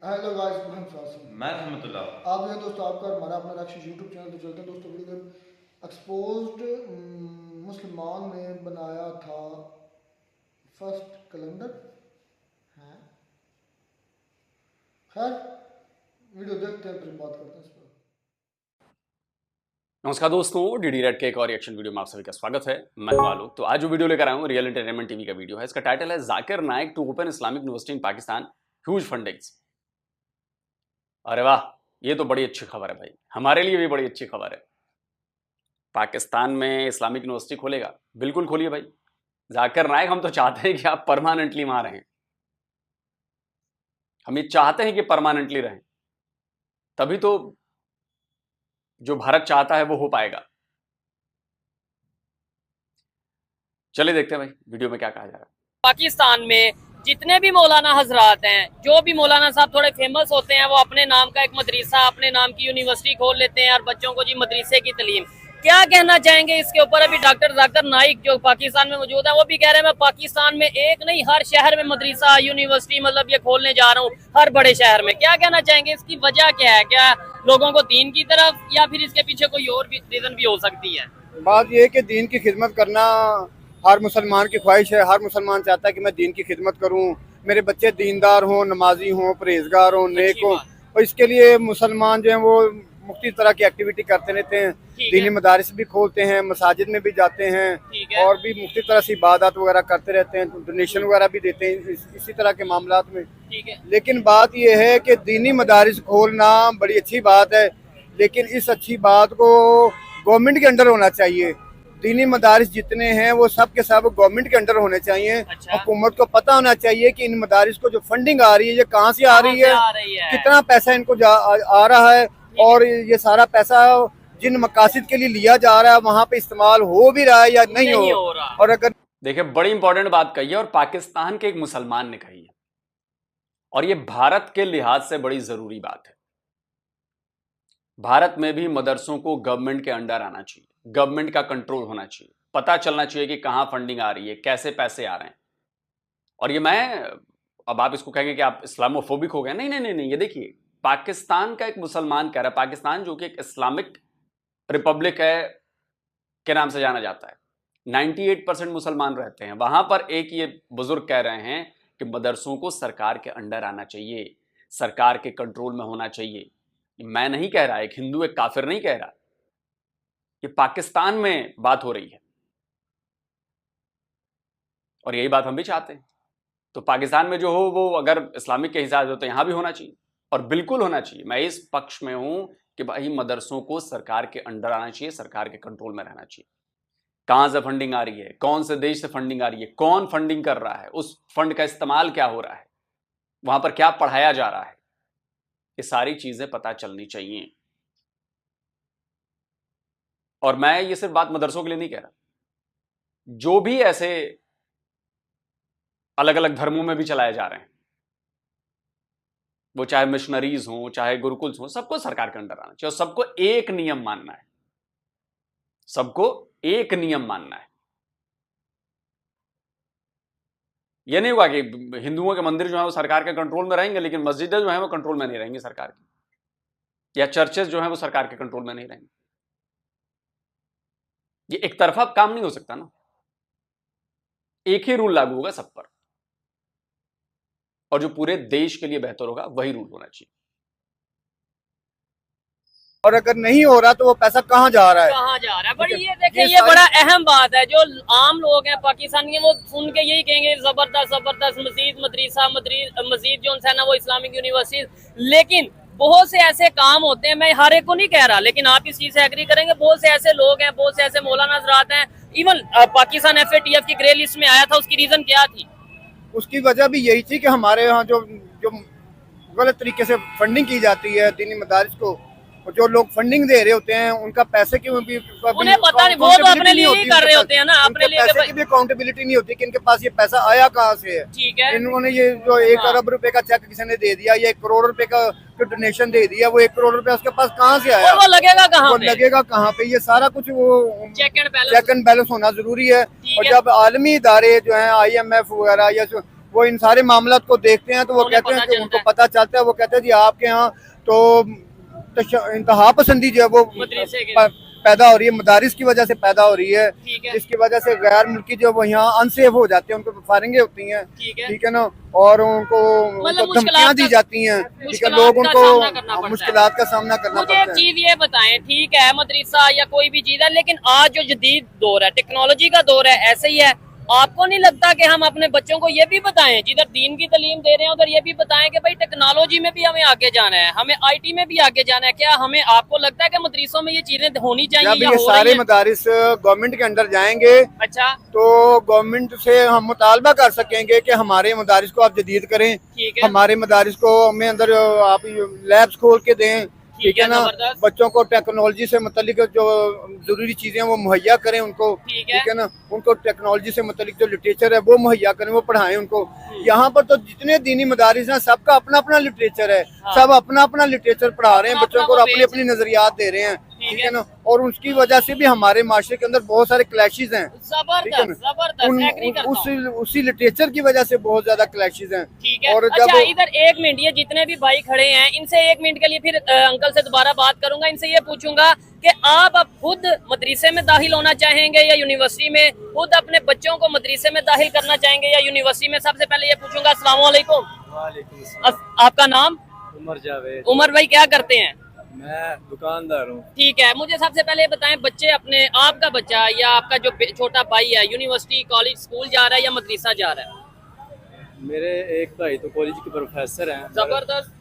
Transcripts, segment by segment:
Hello guys, मैं फासिल। मैं रहमतुल्लाह। आप जो दोस्तों आपका और हमारा अपना राक्षस यूट्यूब चैनल तो चलता है दोस्तों। वीडियो एक्सपोज्ड मुसलमान ने बनाया था फर्स्ट कैलेंडर है। खैर, वीडियो देखते हैं फिर बात करते हैं इस पर। नमस्कार दोस्तों, डीडी रेड के एक और रिएक्शन वीडियो में आप सभी का स्वागत है। मैं हूं आलोक। तो आज जो वीडियो लेकर आया हूं रियल एंटरटेनमेंट टीवी का वीडियो है। इसका टाइटल है Zakir Naik to open Islamic university in Pakistan, huge fundings. अरे वाह, ये तो बड़ी अच्छी खबर है भाई, हमारे लिए भी बड़ी अच्छी खबर है। पाकिस्तान में इस्लामिक यूनिवर्सिटी खोलेगा, बिल्कुल खोलिए भाई। जाकिर नाइक, हम तो चाहते हैं कि आप परमानेंटली वहां रहें। हम ये चाहते हैं कि परमानेंटली रहें, तभी तो जो भारत चाहता है वो हो पाएगा। चलिए देखते हैं भाई वीडियो में क्या कहा जा रहा है। पाकिस्तान में जितने भी मौलाना हजरात हैं, जो भी मौलाना साहब थोड़े फेमस होते हैं, वो अपने नाम का एक मदरसा, अपने नाम की यूनिवर्सिटी खोल लेते हैं और बच्चों को जी मदरसे की तालीम। क्या कहना चाहेंगे इसके ऊपर? अभी डॉक्टर जाकिर नाइक जो पाकिस्तान में मौजूद है, वो भी कह रहे हैं मैं पाकिस्तान में एक नहीं हर शहर में मदरसा यूनिवर्सिटी मतलब ये खोलने जा रहा हूँ, हर बड़े शहर में। क्या कहना चाहेंगे, इसकी वजह क्या है? क्या लोगों को दीन की तरफ, या फिर इसके पीछे कोई और भी रीजन भी हो सकती है? बात यह है कि दीन की खिदमत करना हर मुसलमान की ख्वाहिश है। हर मुसलमान चाहता है कि मैं दीन की खिदमत करूं, मेरे बच्चे दीनदार हों, नमाजी हों, परहेजगार हों, नेक हों। और इसके लिए मुसलमान जो हैं वो मुख्तलिफ तरह की एक्टिविटी करते रहते हैं। दीनी मदारिस भी खोलते हैं, मसाजिद में भी जाते हैं और भी मुख्तलिफ तरह से इबादत वगैरह करते रहते हैं, डोनेशन वगैरह भी देते हैं इसी तरह के मामलात में। लेकिन बात यह है कि दीनी मदारिस खोलना बड़ी अच्छी बात है, लेकिन इस अच्छी बात को गवर्नमेंट के अंडर होना चाहिए। दीनी मदारिस जितने हैं वो सब के सब गवर्नमेंट के अंडर होने चाहिए। हुकूमत को पता होना चाहिए कि इन मदारिस को जो फंडिंग आ रही है ये कहाँ से आ रही है, कितना पैसा इनको आ रहा है, और ये सारा पैसा जिन मकासद के लिए लिया जा रहा है वहाँ पे इस्तेमाल हो भी रहा है या नहीं हो रहा। और अगर देखिए, बड़ी इंपॉर्टेंट बात कही है और पाकिस्तान के एक मुसलमान ने कही है, और ये भारत के लिहाज से बड़ी जरूरी बात है। भारत में भी मदरसों को गवर्नमेंट के अंडर आना चाहिए, गवर्नमेंट का कंट्रोल होना चाहिए, पता चलना चाहिए कि कहां फंडिंग आ रही है, कैसे पैसे आ रहे हैं। और ये अब आप इसको कहेंगे कि आप इस्लामोफोबिक हो गए। नहीं नहीं नहीं नहीं, ये देखिए, पाकिस्तान का एक मुसलमान कह रहा है, पाकिस्तान जो कि एक इस्लामिक रिपब्लिक है के नाम से जाना जाता है, 98% मुसलमान रहते हैं वहां पर। एक ये बुजुर्ग कह रहे हैं कि मदरसों को सरकार के अंडर आना चाहिए, सरकार के कंट्रोल में होना चाहिए। मैं नहीं कह रहा, एक हिंदू एक काफिर नहीं कह रहा, ये पाकिस्तान में बात हो रही है और यही बात हम भी चाहते हैं। तो पाकिस्तान में जो हो वो अगर इस्लामिक के हिसाब से तो यहां भी होना चाहिए, और बिल्कुल होना चाहिए। मैं इस पक्ष में हूं कि भाई मदरसों को सरकार के अंडर आना चाहिए, सरकार के कंट्रोल में रहना चाहिए। कहां से फंडिंग आ रही है, कौन से देश से फंडिंग आ रही है, कौन फंडिंग कर रहा है, उस फंड का इस्तेमाल क्या हो रहा है, वहां पर क्या पढ़ाया जा रहा है, ये सारी चीजें पता चलनी चाहिए। और मैं ये सिर्फ बात मदरसों के लिए नहीं कह रहा, जो भी ऐसे अलग अलग धर्मों में भी चलाए जा रहे हैं, वो चाहे मिशनरीज हों, चाहे गुरुकुल्स हों, सबको सरकार के अंडर आना चाहिए और सबको एक नियम मानना है, सबको एक नियम मानना है। यह नहीं होगा कि हिंदुओं के मंदिर जो है वो सरकार के कंट्रोल में रहेंगे, लेकिन मस्जिदें जो है वो कंट्रोल में नहीं रहेंगी सरकार की, या चर्चेस जो है वो सरकार के कंट्रोल में नहीं रहेंगे। ये एक तरफा काम नहीं हो सकता ना, एक ही रूल लागू होगा सब पर, और जो पूरे देश के लिए बेहतर होगा वही रूल होना चाहिए। और अगर नहीं हो रहा तो वो पैसा कहाँ जा रहा है, कहाँ जा रहा है? बड़ी ये देखिए, ये बड़ा अहम बात है। जो आम लोग हैं पाकिस्तान के, वो सुन के यही कहेंगे जबरदस्त जबरदस्त मस्जिद, मदरसा, मस्जिद जो है ना वो इस्लामिक यूनिवर्सिटी। लेकिन बहुत से ऐसे काम होते हैं, मैं हर एक को नहीं कह रहा, लेकिन आप इस चीज से एग्री करेंगे, बहुत से ऐसे लोग हैं, बहुत से ऐसे मौलाना हज़रात हैं। इवन पाकिस्तान FATF की ग्रे लिस्ट में आया था, उसकी रीजन क्या थी? उसकी वजह भी यही थी कि हमारे यहाँ जो गलत तरीके से फंडिंग की जाती है दीनी मदारिस को, जो लोग फंडिंग दे रहे होते हैं उनका पैसे की भी उन्हें पता नहीं, वो तो अपने लिए ही कर रहे होते हैं ना, अपने लिए पैसे की भी अकाउंटेबिलिटी नहीं होती कि इनके पास ये पैसा आया कहाँ से है। ठीक है, इन्होंने ये जो 1 अरब रुपए का चेक किसी ने दे दिया या 1 करोड़ रुपए का डोनेशन दे दिया, वो 1 करोड़ रुपए उसके पास कहाँ से आया, वो लगेगा कहाँ वो पे? लगेगा कहाँ पे? ये सारा कुछ वो चेक एंड बैलेंस होना जरूरी है। और जब आलमी इदारे जो है IMF वगैरह या वो इन सारे मामला को देखते हैं तो वो उन्हें कहते हैं पता कि चलता उनको पता चलता है। वो कहते हैं जी आपके यहाँ तो इंतहा पसंदी जो है वो मदरसे के। पैदा हो रही है, मदारिस की वजह से पैदा हो रही है, ठीक है, जिसकी वजह से गैर मुल्की जो वो यहाँ अनसेफ हो जाते हैं, उनको फायरिंगें होती हैं, ठीक है ना, और उनको धमकियाँ दी जाती हैं, ठीक है, लोग उनको मुश्किलात का सामना करना मुझे पड़ता एक है। चीज ये बताएं, ठीक है मदरसा या कोई भी चीज है, लेकिन आज जो जदीद दौर है, टेक्नोलॉजी का दौर है, ऐसे ही है। आपको नहीं लगता कि हम अपने बच्चों को ये भी बताएं, जिधर दीन की तालीम दे रहे हैं उधर ये भी बताएं कि भाई टेक्नोलॉजी में भी हमें आगे जाना है, हमें आईटी में भी आगे जाना है? क्या हमें, आपको लगता है कि मदरसों में ये चीजें होनी चाहिए जब या ये हो सारे रही हैं? मदारिस गवर्नमेंट के अंदर जाएंगे अच्छा, तो गवर्नमेंट से हम मुतालबा कर सकेंगे कि हमारे मदारिस को आप जदीद करें, ठीक है, हमारे मदारिस को हमें अंदर आप लैब्स खोल के दें, ठीक है ना, जबरदस्त। बच्चों को टेक्नोलॉजी से मुतालिक जो जरूरी चीजें वो मुहैया करें उनको, ठीक है, ठीक है ना, उनको टेक्नोलॉजी से मुतालिक जो लिटरेचर है वो मुहैया करें, वो पढ़ाएं उनको। यहाँ पर तो जितने दीनी मदारिस हैं सबका अपना अपना लिटरेचर है, हाँ। सब अपना अपना लिटरेचर पढ़ा रहे हैं अपना बच्चों को और अपना अपनी अपनी नजरियात दे रहे हैं, ठीक ठीक है ना, और उसकी वजह से भी हमारे माशरे के अंदर बहुत सारे क्लैशेस हैं, ठीक है ना, जबरदस्त जबरदस्त, एग्री करता हूं। उसी लिटरेचर की वजह से बहुत ज्यादा क्लैशेस हैं। ठीक है, और अच्छा जब इधर एक मिनट, ये जितने भी भाई खड़े हैं इनसे एक मिनट के लिए फिर अंकल से दोबारा बात करूंगा, इनसे ये पूछूंगा कि आप अब खुद मदरसे में दाखिल होना चाहेंगे या यूनिवर्सिटी में, खुद अपने बच्चों को मदरसे में दाखिल करना चाहेंगे या यूनिवर्सिटी में? सबसे पहले ये पूछूंगा। अस्सलाम वालेकुम। आपका नाम? उमर जावेद। उमर भाई क्या करते हैं? मैं दुकानदार हूँ। ठीक है, मुझे सबसे पहले ये बताएं, बच्चे अपने, आपका बच्चा या आपका जो छोटा भाई है यूनिवर्सिटी कॉलेज स्कूल जा रहा है या मदरसा जा रहा है? मेरे एक भाई तो कॉलेज के प्रोफेसर हैं, जबरदस्त,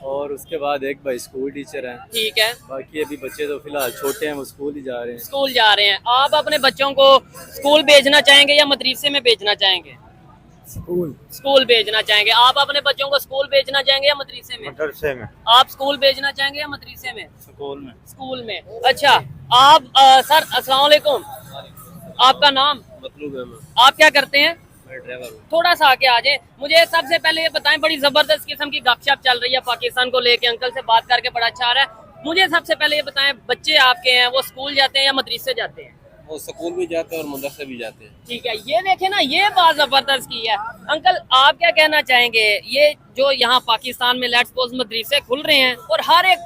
और उसके बाद एक भाई स्कूल टीचर हैं। ठीक है, बाकी अभी बच्चे तो फिलहाल छोटे हैं, वो स्कूल ही जा रहे हैं। स्कूल जा रहे हैं। आप अपने बच्चों को स्कूल भेजना चाहेंगे या मदरसे में भेजना चाहेंगे? स्कूल भेजना चाहेंगे। आप अपने बच्चों को स्कूल भेजना चाहेंगे या मदरसे में? मदरसे में। आप स्कूल भेजना चाहेंगे या मदरसे में? स्कूल में। स्कूल में। अच्छा, आप सर अस्सलाम वालेकुम, आपका नाम? मतलब आप क्या करते हैं? मैं ड्राइवर हूँ। थोड़ा सा आगे आ जाए। मुझे सबसे पहले ये बताएं, बड़ी जबरदस्त किस्म की गपशप चल रही है पाकिस्तान को लेके, अंकल से बात करके बड़ा अच्छा आ रहा है। मुझे सबसे पहले ये बताएं, बच्चे आपके हैं वो स्कूल जाते हैं या मदरसे जाते हैं? वो स्कूल भी जाते हैं और मदरसे भी जाते हैं। ठीक है, ये देखे ना, ये बात जबरदस्त की है। अंकल आप क्या कहना चाहेंगे, ये जो यहाँ पाकिस्तान में लेट्स सपोज मदरसे खुल रहे हैं और हर एक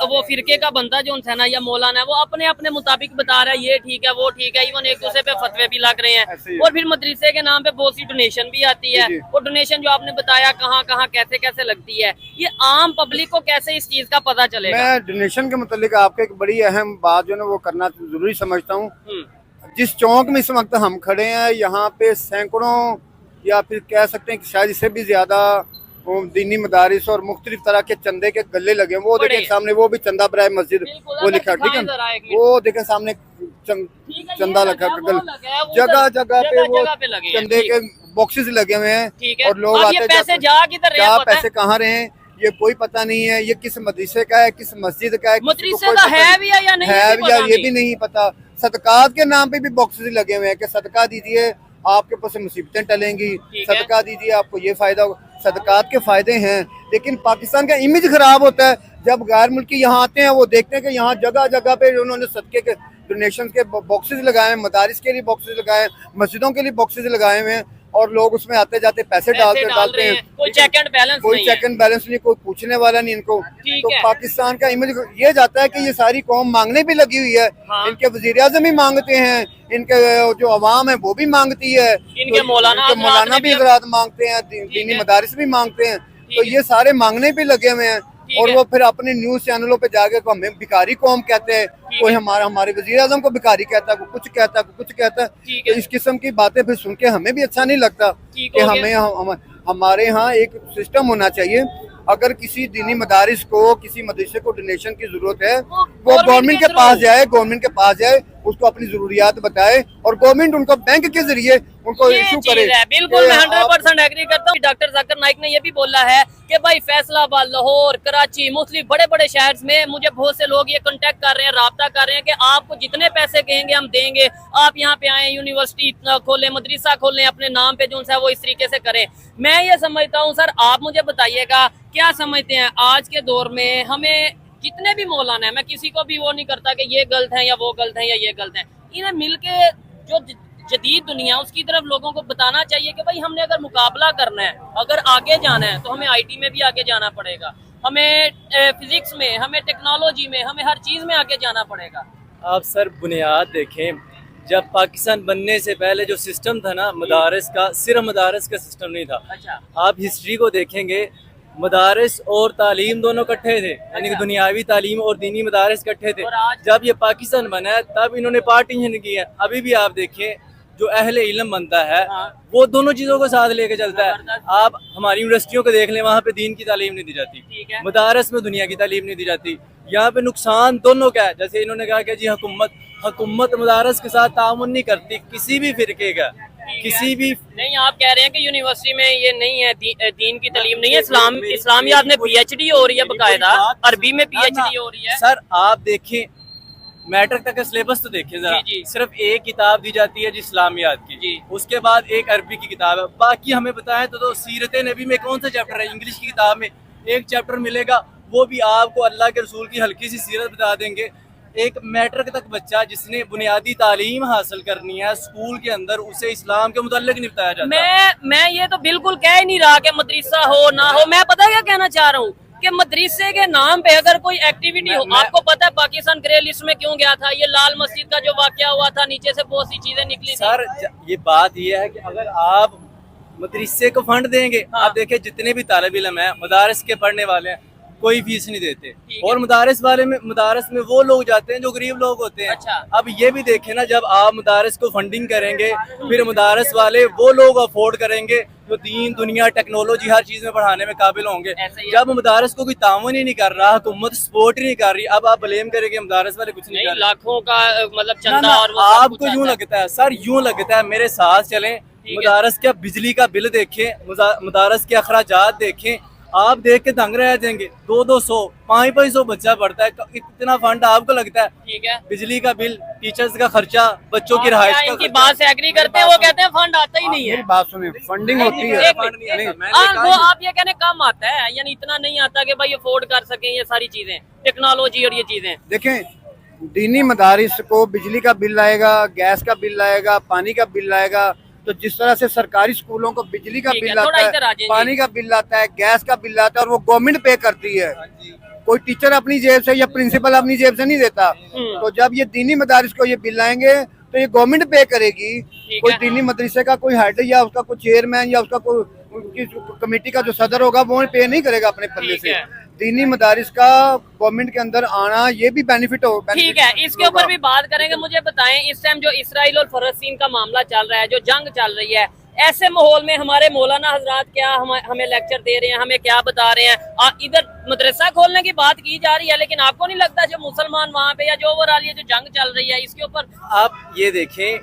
वो फिरके का बंदा जो है ना या मौलाना है वो अपने अपने मुताबिक बता रहा है ये ठीक है वो ठीक है, इवन एक दूसरे पे फतवे भी लग रहे हैं, और फिर मदरसे के नाम पे बहुत सी डोनेशन भी आती है। और डोनेशन जो आपने बताया कहाँ कहाँ कैसे कैसे लगती है, ये आम पब्लिक को कैसे इस चीज का पता चलेगा? मैं डोनेशन के मुतालिक आपको एक बड़ी अहम बात जो है वो करना जरूरी समझता हूँ। जिस चौक में इस वक्त हम खड़े हैं यहाँ पे सैकड़ों या फिर कह सकते हैं कि शायद इससे भी ज्यादा दीनी मदारिस और मुख्तलिफ तरह के चंदे के गले लगे हैं। वो देखें सामने, वो भी चंदा बराए मस्जिद वो लिखा है, ठीक है, वो देखें सामने चंदा लगा, जगह जगह पे वो चंदे के बॉक्सेस लगे हुए हैं और लोग आते पैसे पैसे कहाँ रहे हैं ये कोई पता नहीं है, ये किस मदरसे का है किस मस्जिद का है, मदरसे का है भी या नहीं है या ये भी नहीं पता। सदकात के नाम पे भी बॉक्सेस लगे हुए हैं कि सदका दीजिए आपके पास मुसीबतें टलेंगी, सदका दीजिए आपको ये फायदा होगा। सदकात के फायदे हैं, लेकिन पाकिस्तान का इमेज खराब होता है जब गैर मुल्की यहाँ आते हैं, वो देखते हैं कि यहाँ जगह जगह पे उन्होंने सदके के डोनेशन के बॉक्सेस लगाए हैं, मदारिस के लिए बॉक्सेस लगाए हैं, मस्जिदों के लिए बॉक्सेस लगाए हुए हैं, और लोग उसमें आते जाते पैसे डालते हैं। कोई चेक एंड बैलेंस नहीं, कोई पूछने वाला नहीं इनको। तो पाकिस्तान का इमेज ये जाता है कि ये सारी कौम मांगने भी लगी हुई है। हाँ। इनके वजीर आज़म भी मांगते हैं, इनके जो अवाम है वो भी मांगती है, इनके मौलाना भी हज़रात मांगते हैं, दीनी मदारिस भी मांगते हैं। तो ये सारे मांगने भी लगे हुए हैं, और वो फिर अपने न्यूज चैनलों पे जाके हमें भिखारी कौम कहते हैं, कोई हमारे वजीर आज़म को भिखारी कहता है, कोई कुछ कहता है, कोई कुछ कहता है। तो इस किस्म की बातें फिर सुन के हमें भी अच्छा नहीं लगता कि हमारे यहाँ एक सिस्टम होना चाहिए। अगर किसी दीनी मदारिस को किसी मदरसे को डोनेशन की जरूरत है, वो गवर्नमेंट के पास जाए, उसको अपनी जरूरियात बताए और गवर्नमेंट उनको बैंक के जरिए उनको इशू करे। बिल्कुल, मैं 100% एग्री करता हूँ। डॉक्टर जाकिर नाइक ने ये भी बोला है कि भाई फैसलाबाद, लाहौर, कराची, मुख्तलिफ बड़े बड़े शहर में मुझे बहुत से लोग ये कांटेक्ट कर रहे हैं, राब्ता कर रहे हैं कि आपको जितने पैसे कहेंगे हम देंगे, आप यहाँ पे आए, यूनिवर्सिटी खोलें, मदरसा खोलें, अपने नाम पे जो है वो इस तरीके से करें। मैं ये समझता हूँ, सर आप मुझे बताइएगा क्या समझते हैं आज के दौर में हमें जितने भी मौलाना है, मैं किसी को भी वो नहीं करता कि ये गलत है या वो गलत है या ये गलत है, इन्हें मिलके जो जदीद दुनिया, उसकी तरफ लोगों को बताना चाहिए कि भाई हमने अगर मुकाबला करना है, अगर आगे जाना है, तो हमें आईटी में भी आगे जाना पड़ेगा, हमें फिजिक्स में, हमें टेक्नोलॉजी में, हमें हर चीज़ में आगे जाना पड़ेगा। आप सर बुनियाद देखें, जब पाकिस्तान बनने से पहले जो सिस्टम था ना मदारस का, सिर्फ मदारस का सिस्टम नहीं था। अच्छा। आप हिस्ट्री को देखेंगे, मदारस और तालीम दोनों इकट्ठे थे, यानी कि दुनियावी तालीम और दीनी मदारस इकट्ठे थे। और आज जब ये पाकिस्तान बना है तब इन्होंने पार्टीशन की है। अभी भी आप देखें, जो अहले इल्म बनता है हाँ। वो दोनों चीज़ों को साथ लेके चलता है। जबरदस्त। आप हमारी यूनिवर्सिटियों को देख लें, वहाँ पे दीन की तालीम नहीं दी जाती, ठीक है। मदारस में दुनिया की तालीम नहीं दी जाती। यहाँ पे नुकसान दोनों का है। जैसे इन्होंने कहा कि जी हुकूमत मदारस के साथ ताउन नहीं करती, किसी भी फिरके का, किसी भी नहीं, आप कह रहे हैं कि यूनिवर्सिटी में ये नहीं है, दीन की तालीम नहीं है, इस्लामियात में पीएचडी हो रही है, बकायदा अरबी में पीएचडी हो रही है। सर आप देखें, मैट्रिक तक का सिलेबस तो देखें जरा, जी। सिर्फ एक किताब दी जाती है जी इस्लामियात की जी। उसके बाद एक अरबी की किताब है, बाकी हमें बताएं तो सीरत नबी में कौन सा चैप्टर है। इंग्लिश की किताब में एक चैप्टर मिलेगा, वो भी आपको अल्लाह के रसूल की हल्की सी सीरत बता देंगे। एक मैट्रिक तक बच्चा जिसने बुनियादी तालीम हासिल करनी है स्कूल के अंदर, उसे इस्लाम के मुताल्लिक नहीं बताया जाता। मैं ये तो बिल्कुल कह ही नहीं रहा कि मदरसा हो ना हो, मैं पता क्या कहना चाह रहा हूँ कि मदरसे के नाम पे अगर कोई एक्टिविटी हो, आपको पता है पाकिस्तान ग्रे लिस्ट में क्यों गया था? ये लाल मस्जिद का जो वाकया हुआ था, नीचे से बहुत सी चीजें निकली थी। सर ये बात ये है कि अगर आप मदरसे को फंड देंगे, हाँ। आप देखें जितने भी तालिब इल्म हैं मदारस के पढ़ने वाले हैं, कोई फीस नहीं देते, ठीक है। और मदारस में वो लोग जाते हैं जो गरीब लोग होते हैं। अच्छा। अब ये भी देखें ना, जब आप मदारस को फंडिंग करेंगे, फिर मदारस वाले वो लोग अफोर्ड करेंगे जो दीन दुनिया टेक्नोलॉजी हर चीज में पढ़ाने में काबिल होंगे। ऐसे ही जब मदारस को कोई तावन ही नहीं कर रहा, हुकूमत सपोर्ट ही नहीं कर रही, अब आप ब्लेम करेंगे मदारस वाले कुछ नहीं कर रहे। लाखों का मतलब ना, चंदा ना, और वो सब आपको कुछ यूं आता है। लगता है सर, यूं लगता है, मेरे साथ चलें, है। मदारस का बिजली का बिल देखें, मदारस के अखराजात देखें, आप देख के दंग रह जाएंगे। 200 500 बच्चा पढ़ता है, इतना फंड आपको लगता है? ठीक है। बिजली का बिल, टीचर्स का खर्चा, बच्चों की आप रिहाइश क्या का इनकी खर्चा। बात से एग्री करते हैं? वो कहते हैं फंड आता ही नहीं है। मेरी बात सुनिए, फंडिंग होती है। एक मिनट, नहीं, मैंने हाँ, कहा वो ये- आप ये कहने कम आता है, यानी इतना नहीं आता कि भाई अफोर्ड कर सकें ये सारी चीजें, टेक्नोलॉजी और ये चीजें। देखें, दीनी मदारिस को बिजली का बिल आएगा, गैस का बिल आएगा, पानी का बिल आएगा, तो जिस तरह से सरकारी स्कूलों को बिजली का ठीक है, बिल थोड़ा आता इधर आ है, जाइए। पानी का बिल आता है, गैस का बिल आता है, और वो गवर्नमेंट पे करती है। कोई टीचर अपनी जेब से या प्रिंसिपल अपनी जेब से नहीं देता। तो जब ये दीनी मदारिस को ये बिल आएंगे तो ये गवर्नमेंट पे करेगी। कोई है। दीनी मदरसे का कोई हेड या उसका कोई चेयरमैन या उसका कोई उनकी कमेटी का जो सदर होगा वो पे नहीं करेगा अपने पल्ले ठीक से। है। दीनी मदारिस का गवर्नमेंट के अंदर आना ये भी बेनिफिट हो। ठीक है, इसके ऊपर भी बात करेंगे। मुझे बताएं, इस टाइम जो इसराइल और फलस्तीन का मामला चल रहा है, जो जंग चल रही है, ऐसे माहौल में हमारे मौलाना हजरात क्या हमें लेक्चर दे रहे हैं, हमें क्या बता रहे हैं? इधर मदरसा खोलने की बात की जा रही है, लेकिन आपको नहीं लगता जो मुसलमान वहाँ पे या जो ओवरऑल ये जो जंग चल रही है इसके ऊपर? आप ये देखें,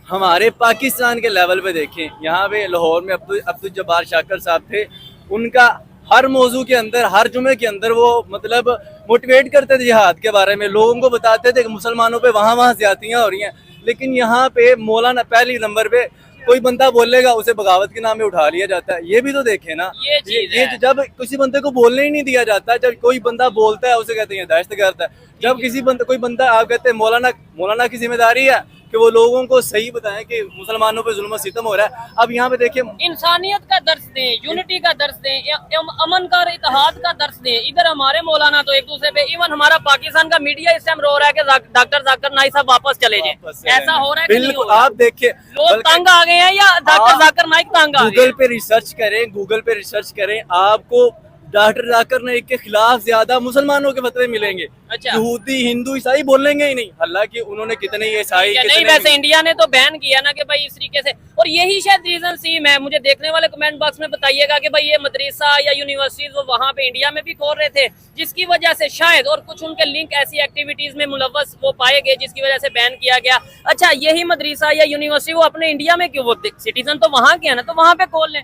हमारे पाकिस्तान के लेवल पे देखें, यहाँ पे लाहौर में अब्दुल जब्बार शाकर साहब थे, उनका हर मौजू के अंदर, हर जुमे के अंदर वो मतलब मोटिवेट करते थे जिहाद के बारे में, लोगों को बताते थे कि मुसलमानों पे वहाँ ज्यादतियाँ हो रही हैं। लेकिन यहाँ पे मौलाना पहली नंबर पे कोई बंदा बोलेगा उसे बगावत के नाम में उठा लिया जाता है। ये भी तो देखे ना, ये चीज है। जब किसी बंदे को बोलने ही नहीं दिया जाता, जब कोई बंदा बोलता है उसे कहते हैं दहशतगर्द है। जब कोई बंदा आप कहते हैं मौलाना की जिम्मेदारी है कि वो लोगों को सही बताएं कि मुसलमानों पे जुल्म सितम हो रहा है। अब यहाँ पे देखिए, इंसानियत का दर्स दें, यूनिटी का दर्स दें, अमन का, इत्तेहाद का दर्स दें। इधर हमारे मौलाना तो एक दूसरे पे, इवन हमारा पाकिस्तान का मीडिया इस टाइम रो रहा है कि डॉक्टर जाकिर नाइक साहब वापस चले जाए। ऐसा हो रहा है कि नहीं हो बिल्कुल। रहा? आप देखिए, लोग तंग आ गए हैं या डॉक्टर जाकिर नाइक तंग आ गए गूगल हैं? पे रिसर्च करें, आपको डॉक्टर जाकिर नाइक के खिलाफ ज्यादा मुसलमानों के फतवे मिलेंगे। अच्छा। यहूदी, हिंदू, ईसाई बोलेंगे ही नहीं। हालांकि उन्होंने कितने ईसाई, नहीं, वैसे इंडिया ने तो बैन किया ना कि भाई इस तरीके से, और यही शायद रीजन सी मैं, मुझे देखने वाले कमेंट बॉक्स में बताइएगा कि भाई ये मदरसा या यूनिवर्सिटीज वो वहाँ पे इंडिया में भी खोल रहे थे, जिसकी वजह से शायद, और कुछ उनके लिंक ऐसी एक्टिविटीज में मुलव्वस वो पाए गए जिसकी वजह से बैन किया गया। अच्छा, यही मदरसा या यूनिवर्सिटी वो अपने इंडिया में क्यों, वो सिटीजन तो वहाँ के है ना, तो वहाँ पे खोल लें।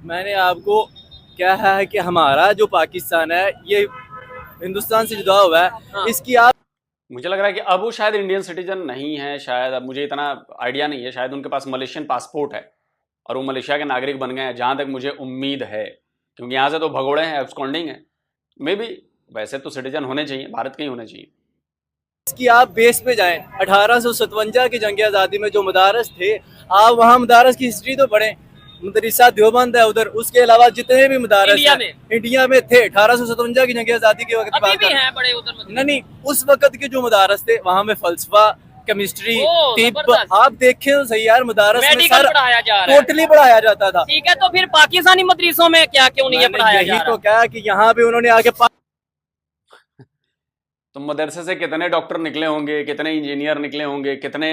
मैंने आपको क्या है कि हमारा जो पाकिस्तान है ये हिंदुस्तान से जुदा हुआ है। हाँ। इसकी आप, मुझे लग रहा है कि अब वो शायद इंडियन सिटीजन नहीं है, शायद, अब मुझे इतना आइडिया नहीं है, शायद उनके पास मलेशियन पासपोर्ट है और वो मलेशिया के नागरिक बन गए हैं, जहाँ तक मुझे उम्मीद है, क्योंकि यहाँ से तो भगोड़े हैं, एब्सकॉन्डिंग हैं। मे बी वैसे तो सिटीजन होने चाहिए, भारत के ही होने चाहिए। कि आप बेस पे जाएं 1857 की जंग आज़ादी में जो मदारस थे, आप वहाँ मदारस की हिस्ट्री तो पढ़ें। मदरसा देवबंद है उधर, उसके अलावा जितने भी मदारस इंडिया में थे 1857 की जंग आज़ादी के वक्त अभी भी हैं बड़े उधर नहीं, उस वक्त के जो मदारस थे वहाँ में फलसफा, केमिस्ट्री, तिब्ब, आप देखें तो सही यार, मदारस में सारा पढ़ाया जा रहा है, टोटली पढ़ाया जाता था। ठीक है, तो फिर पाकिस्तानी मदरसों में क्या क्यों नहीं पढ़ाया जा रहा? यही तो क्या कि यहाँ पे उन्होंने आके तो मदरसे से कितने डॉक्टर निकले होंगे, कितने इंजीनियर निकले होंगे, कितने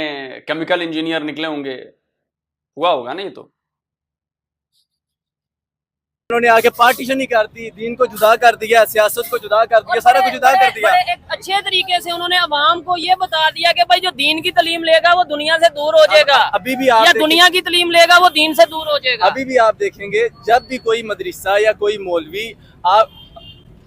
केमिकल इंजीनियर निकले होंगे, हुआ होगा नहीं? तो उन्होंने आके पार्टीशन ही कर दी, दीन को जुदा कर दिया, सियासत को जुदा कर दिया, सारा कुछ जुदा कर दिया। एक अच्छे तरीके से उन्होंने अवाम को ये बता दिया कि भाई जो दीन की तालीम लेगा वो दुनिया से दूर हो जाएगा, अभी भी आप या दुनिया की तालीम लेगा वो दीन से दूर हो जाएगा। अभी भी आप देखेंगे जब भी कोई मदरसा या कोई मौलवी, आप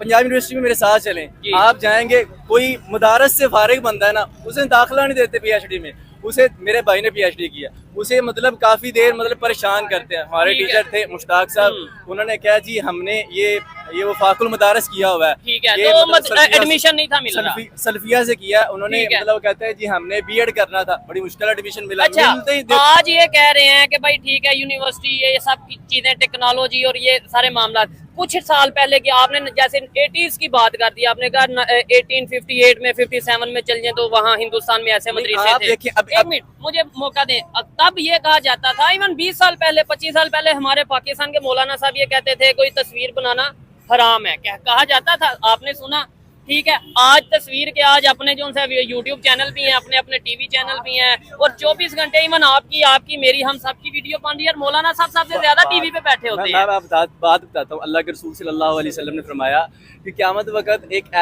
पंजाब यूनिवर्सिटी में मेरे साथ चलें, आप जाएंगे, कोई मदारस से फारिग बंदा है ना, उसे दाखिला नहीं देते पीएचडी में। उसे, मेरे भाई ने पीएचडी किया, उसे मतलब काफी देर मतलब परेशान करते हैं। हमारे टीचर थे मुश्ताक साहब, उन्होंने कहा जी हमने ये वफाकुल मदारस किया हुआ है, ठीक है, ये तो मतलब एडमिशन नहीं था मिल रहा, सल्फिया से किया उन्होंने, मतलब कहते हैं जी हमने बीएड करना था, बड़ी मुश्किल एडमिशन मिला। अच्छा, आज ये कह रहे हैं कि भाई ठीक है यूनिवर्सिटी, ये सब चीजें, टेक्नोलॉजी और ये सारे मामला, कुछ साल पहले की आपने जैसे 80s की बात कर दी, आपने कहा 1858 में 57 में चल जाए तो वहाँ हिंदुस्तान में ऐसे मदरसे थे। एक मिनट मुझे मौका दें, तब ये कहा जाता था, इवन 20 साल पहले 25 साल पहले हमारे पाकिस्तान के मौलाना साहब ये कहते थे कोई तस्वीर बनाना हराम है, क्या कहा जाता था, आपने सुना? ठीक है, आज तस्वीर के आज अपने जो यूट्यूब चैनल भी हैं, अपने अपने टीवी चैनल भी हैं, और 24 घंटे इवन आपकी मेरी, हम सब की वीडियो बन रही है। मौलाना साहब सबसे ज्यादा टीवी पे बैठे होते हैं। मैं बात बताता हूँ, अल्लाह के रसूल सल्लल्लाहु अलैहि वसल्लम ने फरमाया कि क़यामत वक्त एक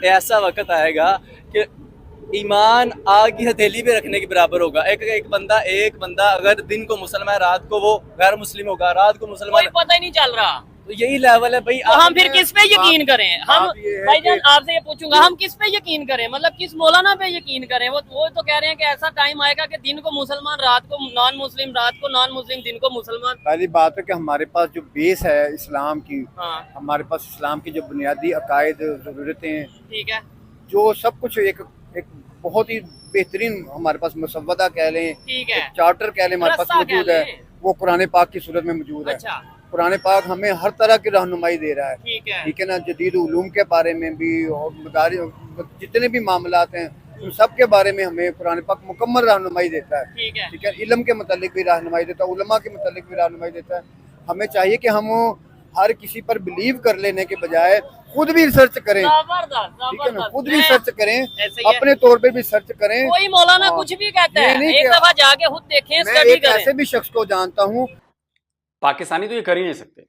ऐसा वक्त आएगा कि ईमान आग की हथेली पे रखने के बराबर होगा। एक बंदा अगर दिन को मुसलमान, रात को वो गैर मुस्लिम होगा, रात को मुसलमान, कोई पता ही नहीं चल रहा। तो यही लेवल है भाई। तो हम फिर किस पे यकीन करें? हम भाईजान आपसे ये पूछूंगा, हम किस पे यकीन करें, मतलब किस मौलाना पे यकीन करें? वो तो कह रहे हैं कि ऐसा टाइम आएगा कि दिन को मुसलमान, रात को नॉन मुस्लिम, रात को नॉन मुस्लिम, दिन को मुसलमान। पहली बात है कि हमारे पास जो बेस है इस्लाम की, हमारे पास इस्लाम की जो बुनियादी अकायद, जरूरतें, ठीक है, जो सब कुछ एक बहुत ही बेहतरीन हमारे पास मसवदा कह लें, ठीक है, चार्टर कह लें, हमारे पास मौजूद है, वो कुरान पाक की सूरत में मौजूद है। अच्छा, कुरान पाक हमें हर तरह की रहनुमाई दे रहा है, ठीक है ना, जदीद उलूम के बारे में भी और जितने भी मामलात हैं उन सब के बारे में हमें कुरान पाक मुकम्मल रहनुमाई देता है, ठीक है, इल्म के मतलब भी रहनुमाई देता है, उलमा के मतलब भी रहनुमाई देता है। हमें चाहिए कि हम हर किसी पर बिलीव कर लेने के बजाय खुद भी रिसर्च करें, ठीक है ना, खुद भी सर्च करें, अपने तौर पे भी सर्च करें। कोई मौलाना कुछ भी कहता है, एक दफा जाके खुद देखें, स्टडी करें। ऐसे भी शख्स को जानता हूँ, पाकिस्तानी तो ये कर ही नहीं सकते।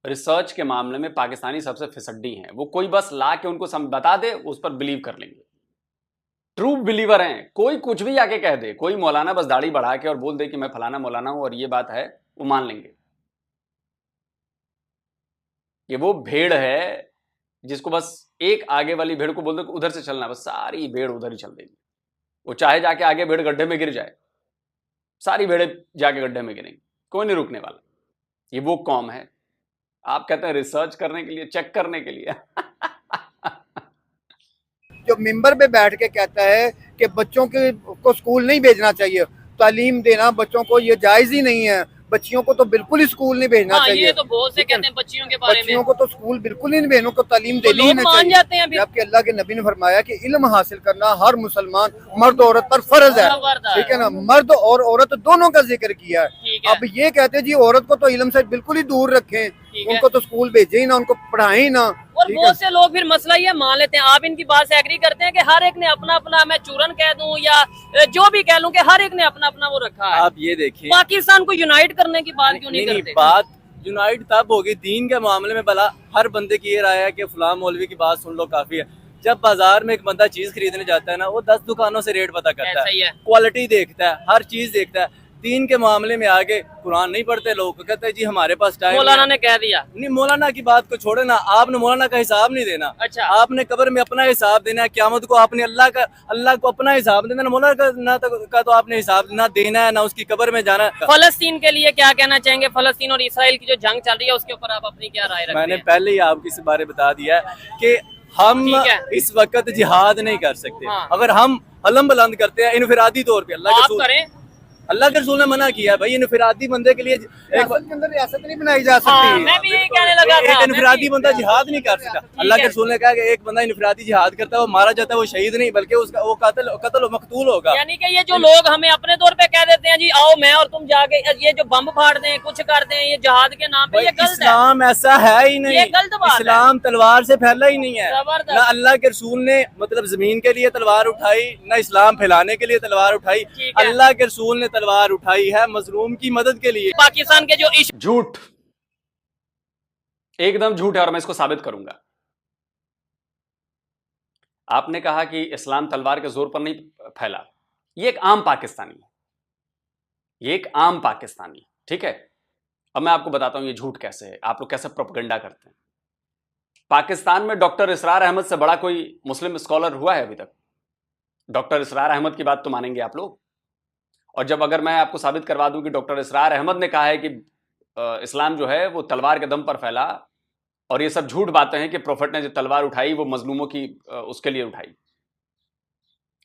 रिसर्च के मामले में पाकिस्तानी सबसे फिसड्डी हैं। वो कोई बस ला के उनको बता दे, उस पर बिलीव कर लेंगे। ट्रू बिलीवर हैं। कोई कुछ भी आके कह दे, कोई मौलाना बस दाढ़ी बढ़ा के और बोल दे कि मैं फलाना मौलाना हूं और ये बात है, वो मान लेंगे। ये वो भेड़ है जिसको बस एक आगे वाली भेड़ को बोल दो उधर से चलना, बस सारी भेड़ उधर ही चल देगी। वो चाहे जाके आगे भेड़ गड्ढे में गिर जाए, सारी भेड़ें जाके गड्ढे में गिरेंगी, कोई नहीं रुकने वाला। ये वो कौम है। आप कहते हैं रिसर्च करने के लिए, चेक करने के लिए। जो मिंबर पे बैठ के कहता है कि बच्चों को स्कूल नहीं भेजना चाहिए, तालीम देना बच्चों को ये जायज ही नहीं है, बच्चियों को तो बिल्कुल ही स्कूल नहीं भेजना चाहिए। ये तो बहुत से कहते हैं बच्चियों के बारे में, बच्चियों को तो स्कूल बिल्कुल ही नहीं, बहनों को तालीम देनी ही नहीं मान जाते हैं। जबकि अल्लाह के नबी ने फरमाया कि इल्म हासिल करना हर मुसलमान मर्द औरत पर फर्ज है, ठीक है ना, मर्द और औरत दोनों का जिक्र किया है। अब ये कहते हैं जी औरत को तो इल्म से बिल्कुल ही दूर रखें, उनको तो स्कूल भेजे ही ना, उनको पढ़ाए ही ना। और बहुत से लोग फिर मसला ये मान लेते हैं, आप इनकी बात से एग्री करते हैं कि हर एक ने अपना अपना, मैं चूरन कह दूं या जो भी कह लूं, कि हर एक ने अपना अपना वो रखा है। आप ये देखिए, पाकिस्तान को यूनाइट करने की बात क्यों नहीं करते? बात यूनाइट तब होगी दीन के मामले में। भला हर बंदे की ये राय है कि फलां मौलवी की बात सुन लो काफी है। जब बाजार में एक बंदा चीज खरीदने जाता है ना, वो 10 दुकानों से रेट पता करता है, क्वालिटी देखता है, हर चीज देखता है। दीन के मामले में आगे कुरान नहीं पढ़ते लोग, कहते हैं जी हमारे पास टाइम। मौलाना ने कह दिया। नहीं, मौलाना की बात को छोड़े ना, आपने मौलाना का हिसाब नहीं देना। अच्छा, आपने कब्र में अपना हिसाब देना है, क़यामत को आपने अल्लाह को अपना हिसाब देना। मौलाना का तो आपने हिसाब ना देना है, ना उसकी कब्र में जाना है। फलस्तीन के लिए क्या कहना चाहेंगे? फलस्तीन और इसराइल की जो जंग चल रही है उसके ऊपर आप अपनी क्या राय रखते हैं? मैंने पहले ही आपको इस बारे बता दिया है कि हम ठीक है। इस वक्त जिहाद नहीं कर सकते। हाँ। अगर हम अलम बुलंद करते हैं इनफरादी तौर पे, आप करें। अल्लाह के रसूल ने मना किया है भाई, इनफरादी बंदे के लिए रियासत के अंदर रियासत नहीं बनाई जा सकती। हाँ, मैं भी यही कहने लगा था। एक इनफरादी बंदा जिहाद नहीं कर सकता। अल्लाह के रसूल ने कहा कि एक बंदा इनफरादी जिहाद करता है वो मारा जाता है, वो शहीद नहीं बल्कि उसका वो कत्ल मकतूल होगा। यानी कि ये जो लोग हमें अपने तौर पे कह देते हैं जी आओ मैं और तुम जाके ये जो बम फाड़ दें कुछ कर दें ये जहाद के नाम पे, ये गलत है। इस्लाम ऐसा है ही नहीं, ये गलत बात है। इस्लाम तलवार से फैला ही नहीं है। जबरदस्त। ना अल्लाह के रसूल ने मतलब जमीन के लिए तलवार उठाई, ना इस्लाम फैलाने के लिए तलवार उठाई। ठीक है। अल्लाह के रसूल ने तलवार उठाई है मजलूम की मदद के लिए। पाकिस्तान के जो झूठ, एकदम झूठ है और मैं इसको साबित करूंगा। आपने कहा कि इस्लाम तलवार के जोर पर नहीं फैला, ये एक आम पाकिस्तानी है, ये एक आम पाकिस्तानी है, ठीक है। अब मैं आपको बताता हूं ये झूठ कैसे है, आप लोग कैसे प्रोपेगेंडा करते हैं। पाकिस्तान में डॉक्टर इसरार अहमद से बड़ा कोई मुस्लिम स्कॉलर हुआ है अभी तक? डॉक्टर इसरार अहमद की बात तो मानेंगे आप लोग। और जब अगर मैं आपको साबित करवा दूं कि डॉक्टर इसरार अहमद ने कहा है कि इस्लाम जो है वो तलवार के दम पर फैला, और ये सब झूठ बातें हैं कि प्रोफेट ने जो तलवार उठाई वो मजलूमों की उसके लिए उठाई,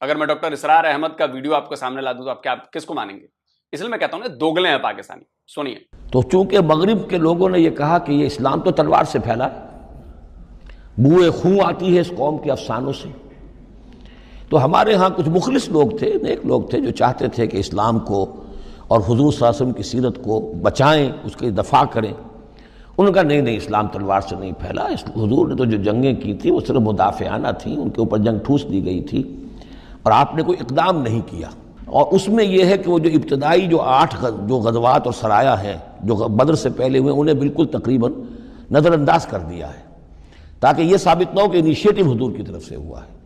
अगर मैं डॉक्टर इसरार अहमद का वीडियो आपके सामने ला दूं तो आप किसको मानेंगे? इसलिए मैं कहता हूं ना, दोगले हैं पाकिस्तानी। सुनिए। तो चूंकि मगरिब के लोगों ने यह कहा कि ये इस्लाम तो तलवार से फैला, बुए खूं आती है इस कौम के अफसानों से, तो हमारे यहाँ कुछ मुखलिस लोग थे, नेक लोग थे, जो चाहते थे कि इस्लाम को और हुजूर सल्लल्लाहु अलैहि वसल्लम की सीरत को बचाएं, उसकी दफा करें। उनका नहीं, इस्लाम तलवार से नहीं फैला, हुजूर ने तो जो जंगें की थी वो सिर्फ मुदाफ़ियाना थी, उनके ऊपर जंग ठूस दी गई थी और आपने कोई इक़दाम नहीं किया। और उसमें यह है कि वो जो इब्तदाई जो 8 जो गज़वात और सराया हैं जो बदर से पहले हुए, उन्हें बिल्कुल तकरीबन नज़रअंदाज कर दिया है, ताकि ये साबित ना हो कि इनिशिएटिव हुजूर की तरफ से हुआ है।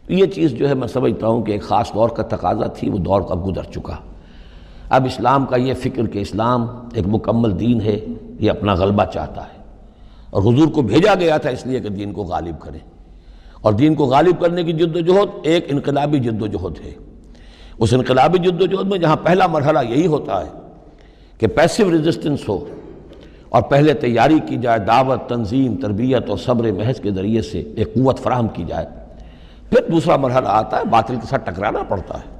तो ये चीज़ जो है मैं समझता हूँ कि एक ख़ास दौर का तकाजा थी, वो दौर अब गुजर चुका। अब इस्लाम का ये फ़िक्र कि इस्लाम एक मुकम्मल दीन है, ये अपना गलबा चाहता है, और हुजूर को भेजा गया था इसलिए कि दीन को गालिब करें, और दीन को गालिब करने की जद्दोजहद एक इनकलाबी जद्दोजहद है। उस इनकलाबी जद्दोजहद में जहाँ पहला मरहला यही होता है कि पैसिव रेजिस्टेंस हो और पहले तैयारी की जाए, दावत, तंजीम, तरबियत और सब्र महज के ज़रिए से एक क़ुव्वत फराहम की जाए। फिर दूसरा मरहला आता है, बातिल के साथ टकराना पड़ता है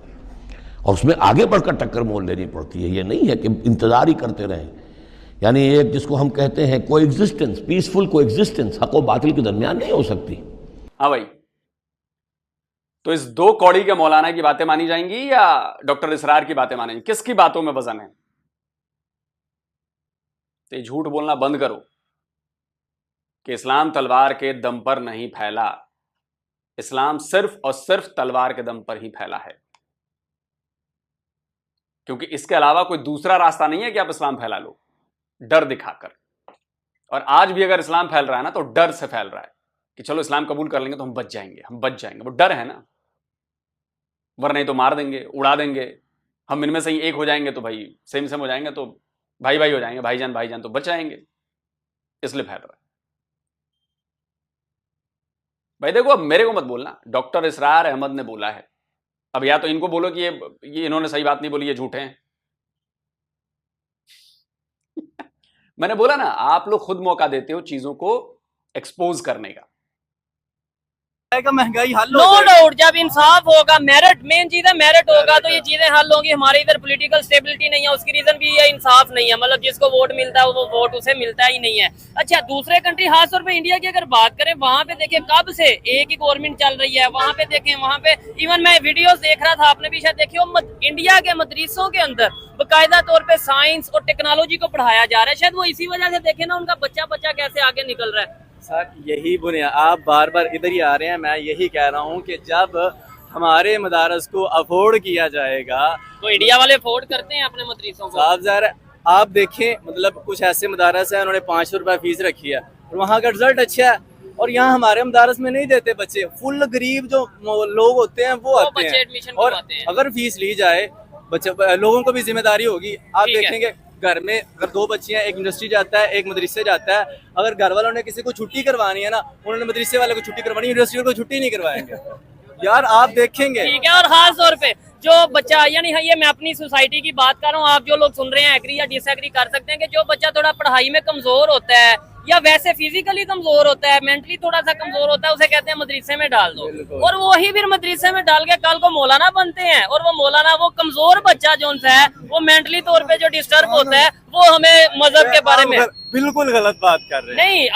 और उसमें आगे बढ़कर टक्कर मोल लेनी पड़ती है। ये नहीं है कि इंतज़ार ही करते रहें, यानी एक जिसको हम कहते हैं को एग्जिस्टेंस, पीसफुल को एग्जिस्टेंस हक़ व बातिल के दरमियान नहीं हो सकती। हाँ भाई, तो इस 2 कौड़ी के मौलाना की बातें मानी जाएंगी या डॉक्टर इसरार की बातें मानेंगी? किसकी बातों में वजन है? तो झूठ बोलना बंद करो कि इस्लाम तलवार के दम पर नहीं फैला। इस्लाम सिर्फ और सिर्फ तलवार के दम पर ही फैला है, क्योंकि इसके अलावा कोई दूसरा रास्ता नहीं है कि आप इस्लाम फैला लो डर दिखाकर। और आज भी अगर इस्लाम फैल रहा है ना तो डर से फैल रहा है कि चलो इस्लाम कबूल कर लेंगे तो हम बच जाएंगे, वो डर है ना, वरना नहीं तो मार देंगे, उड़ा देंगे, हम इनमें से ही एक हो जाएंगे तो भाई सेम हो जाएंगे, तो भाई हो जाएंगे, भाईजान तो बच जाएंगे, इसलिए फैल रहा है। भाई देखो, अब मेरे को मत बोलना, डॉक्टर इसरार अहमद ने बोला है। अब या तो इनको बोलो कि ये इन्होंने सही बात नहीं बोली, ये झूठे हैं। मैंने बोला ना, आप लोग खुद मौका देते हो चीजों को एक्सपोज करने का। महंगाई हल नो डाउट, जब इंसाफ होगा, मेरिट, मेन चीज है मेरिट होगा तो ये चीजें हल होंगी। हमारे इधर पॉलिटिकल स्टेबिलिटी नहीं है, उसकी रीजन भी ये इंसाफ नहीं है, मतलब जिसको वोट मिलता है वो वोट उसे मिलता ही नहीं है। अच्छा, दूसरे कंट्री खासतौर पे इंडिया की अगर बात करें, वहां पे देखें कब से एक ही गवर्नमेंट चल रही है, वहां पे देखें, वहां पे इवन मैं वीडियोस देख रहा था, आपने भी शायद देखी हो, इंडिया के मदरसों के अंदर बाकायदा तौर पे साइंस और टेक्नोलॉजी को पढ़ाया जा रहा है। शायद वो इसी वजह से देखे ना, उनका बच्चा कैसे आगे निकल रहा है। सर यही बुनियाद, आप बार बार इधर ही आ रहे हैं, मैं यही कह रहा हूँ कि जब हमारे मदारस को अफोर्ड किया जाएगा तो इंडिया वाले अफोर्ड करते हैं अपने मदरसों को। साहब ज़रा आप देखें, मतलब कुछ ऐसे मदारस हैं उन्होंने 500 रुपये फीस रखी है और वहाँ का रिजल्ट अच्छा है, और यहाँ हमारे मदारस में नहीं देते बच्चे। फुल गरीब जो लोग होते हैं वो आते हैं, एडमिशन और करवाते हैं। अगर फीस ली जाए, बच्चे लोगों को भी जिम्मेदारी होगी। आप देखेंगे घर में अगर 2 बच्चियां, एक यूनिवर्सिटी जाता है, एक मदरसे जाता है, अगर घर वालों ने किसी को छुट्टी करवानी है ना, उन्होंने मदरसे वाले को छुट्टी करवानी, यूनिवर्सिटी को छुट्टी नहीं करवाएंगे। यार आप देखेंगे, ठीक है। और खास तौर पे जो बच्चा, यानी ये मैं अपनी सोसाइटी की बात कर रहा हूँ, आप जो लोग सुन रहे हैं एग्री या डिसएग्री कर सकते हैं कि जो बच्चा थोड़ा पढ़ाई में कमजोर होता है या वैसे फिजिकली कमजोर होता है, मेंटली थोड़ा सा कमजोर होता है, उसे कहते हैं मदरसे में डाल दो, और वही फिर मदरसे में डाल के कल को मौलाना बनते हैं, और वो मौलाना वो कमजोर बच्चा जो है वो मेंटली तौर पे जो डिस्टर्ब होता है वो हमें मजहब के बारे में बिल्कुल गलत बात कर रहे हैं। नहीं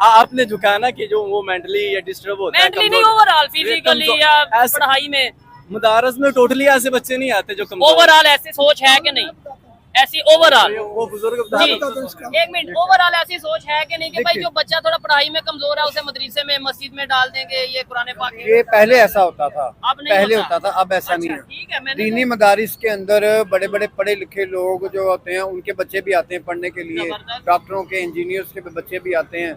आपने झुकाना कि जो वो मेंटली या डिस्टर्ब होता है, मेंटली नहीं, ओवरऑल फिजिकली या पढ़ाई में मदारस में टोटली ऐसे बच्चे नहीं आते जो कमजोर। ओवरऑल ऐसी सोच है कि नहीं? ऐसी ओवरऑल वो बुजुर्ग जी, एक मिनट, ओवरऑल ऐसी सोच है कि नहीं कि भाई जो बच्चा थोड़ा पढ़ाई में कमजोर है उसे मदरसे में मस्जिद में डाल देंगे, ये कुरान पाक की? ये पहले ऐसा होता था, अब नहीं पहले होता। होता था, अब ऐसा नहीं अच्छा, है। ठीक है, मैंने दीनी मदारिस के अंदर बड़े बड़े पढ़े लिखे लोग जो होते हैं उनके बच्चे भी आते हैं पढ़ने के लिए, जबरदस्त। डॉक्टरों के, इंजीनियर्स के बच्चे भी आते हैं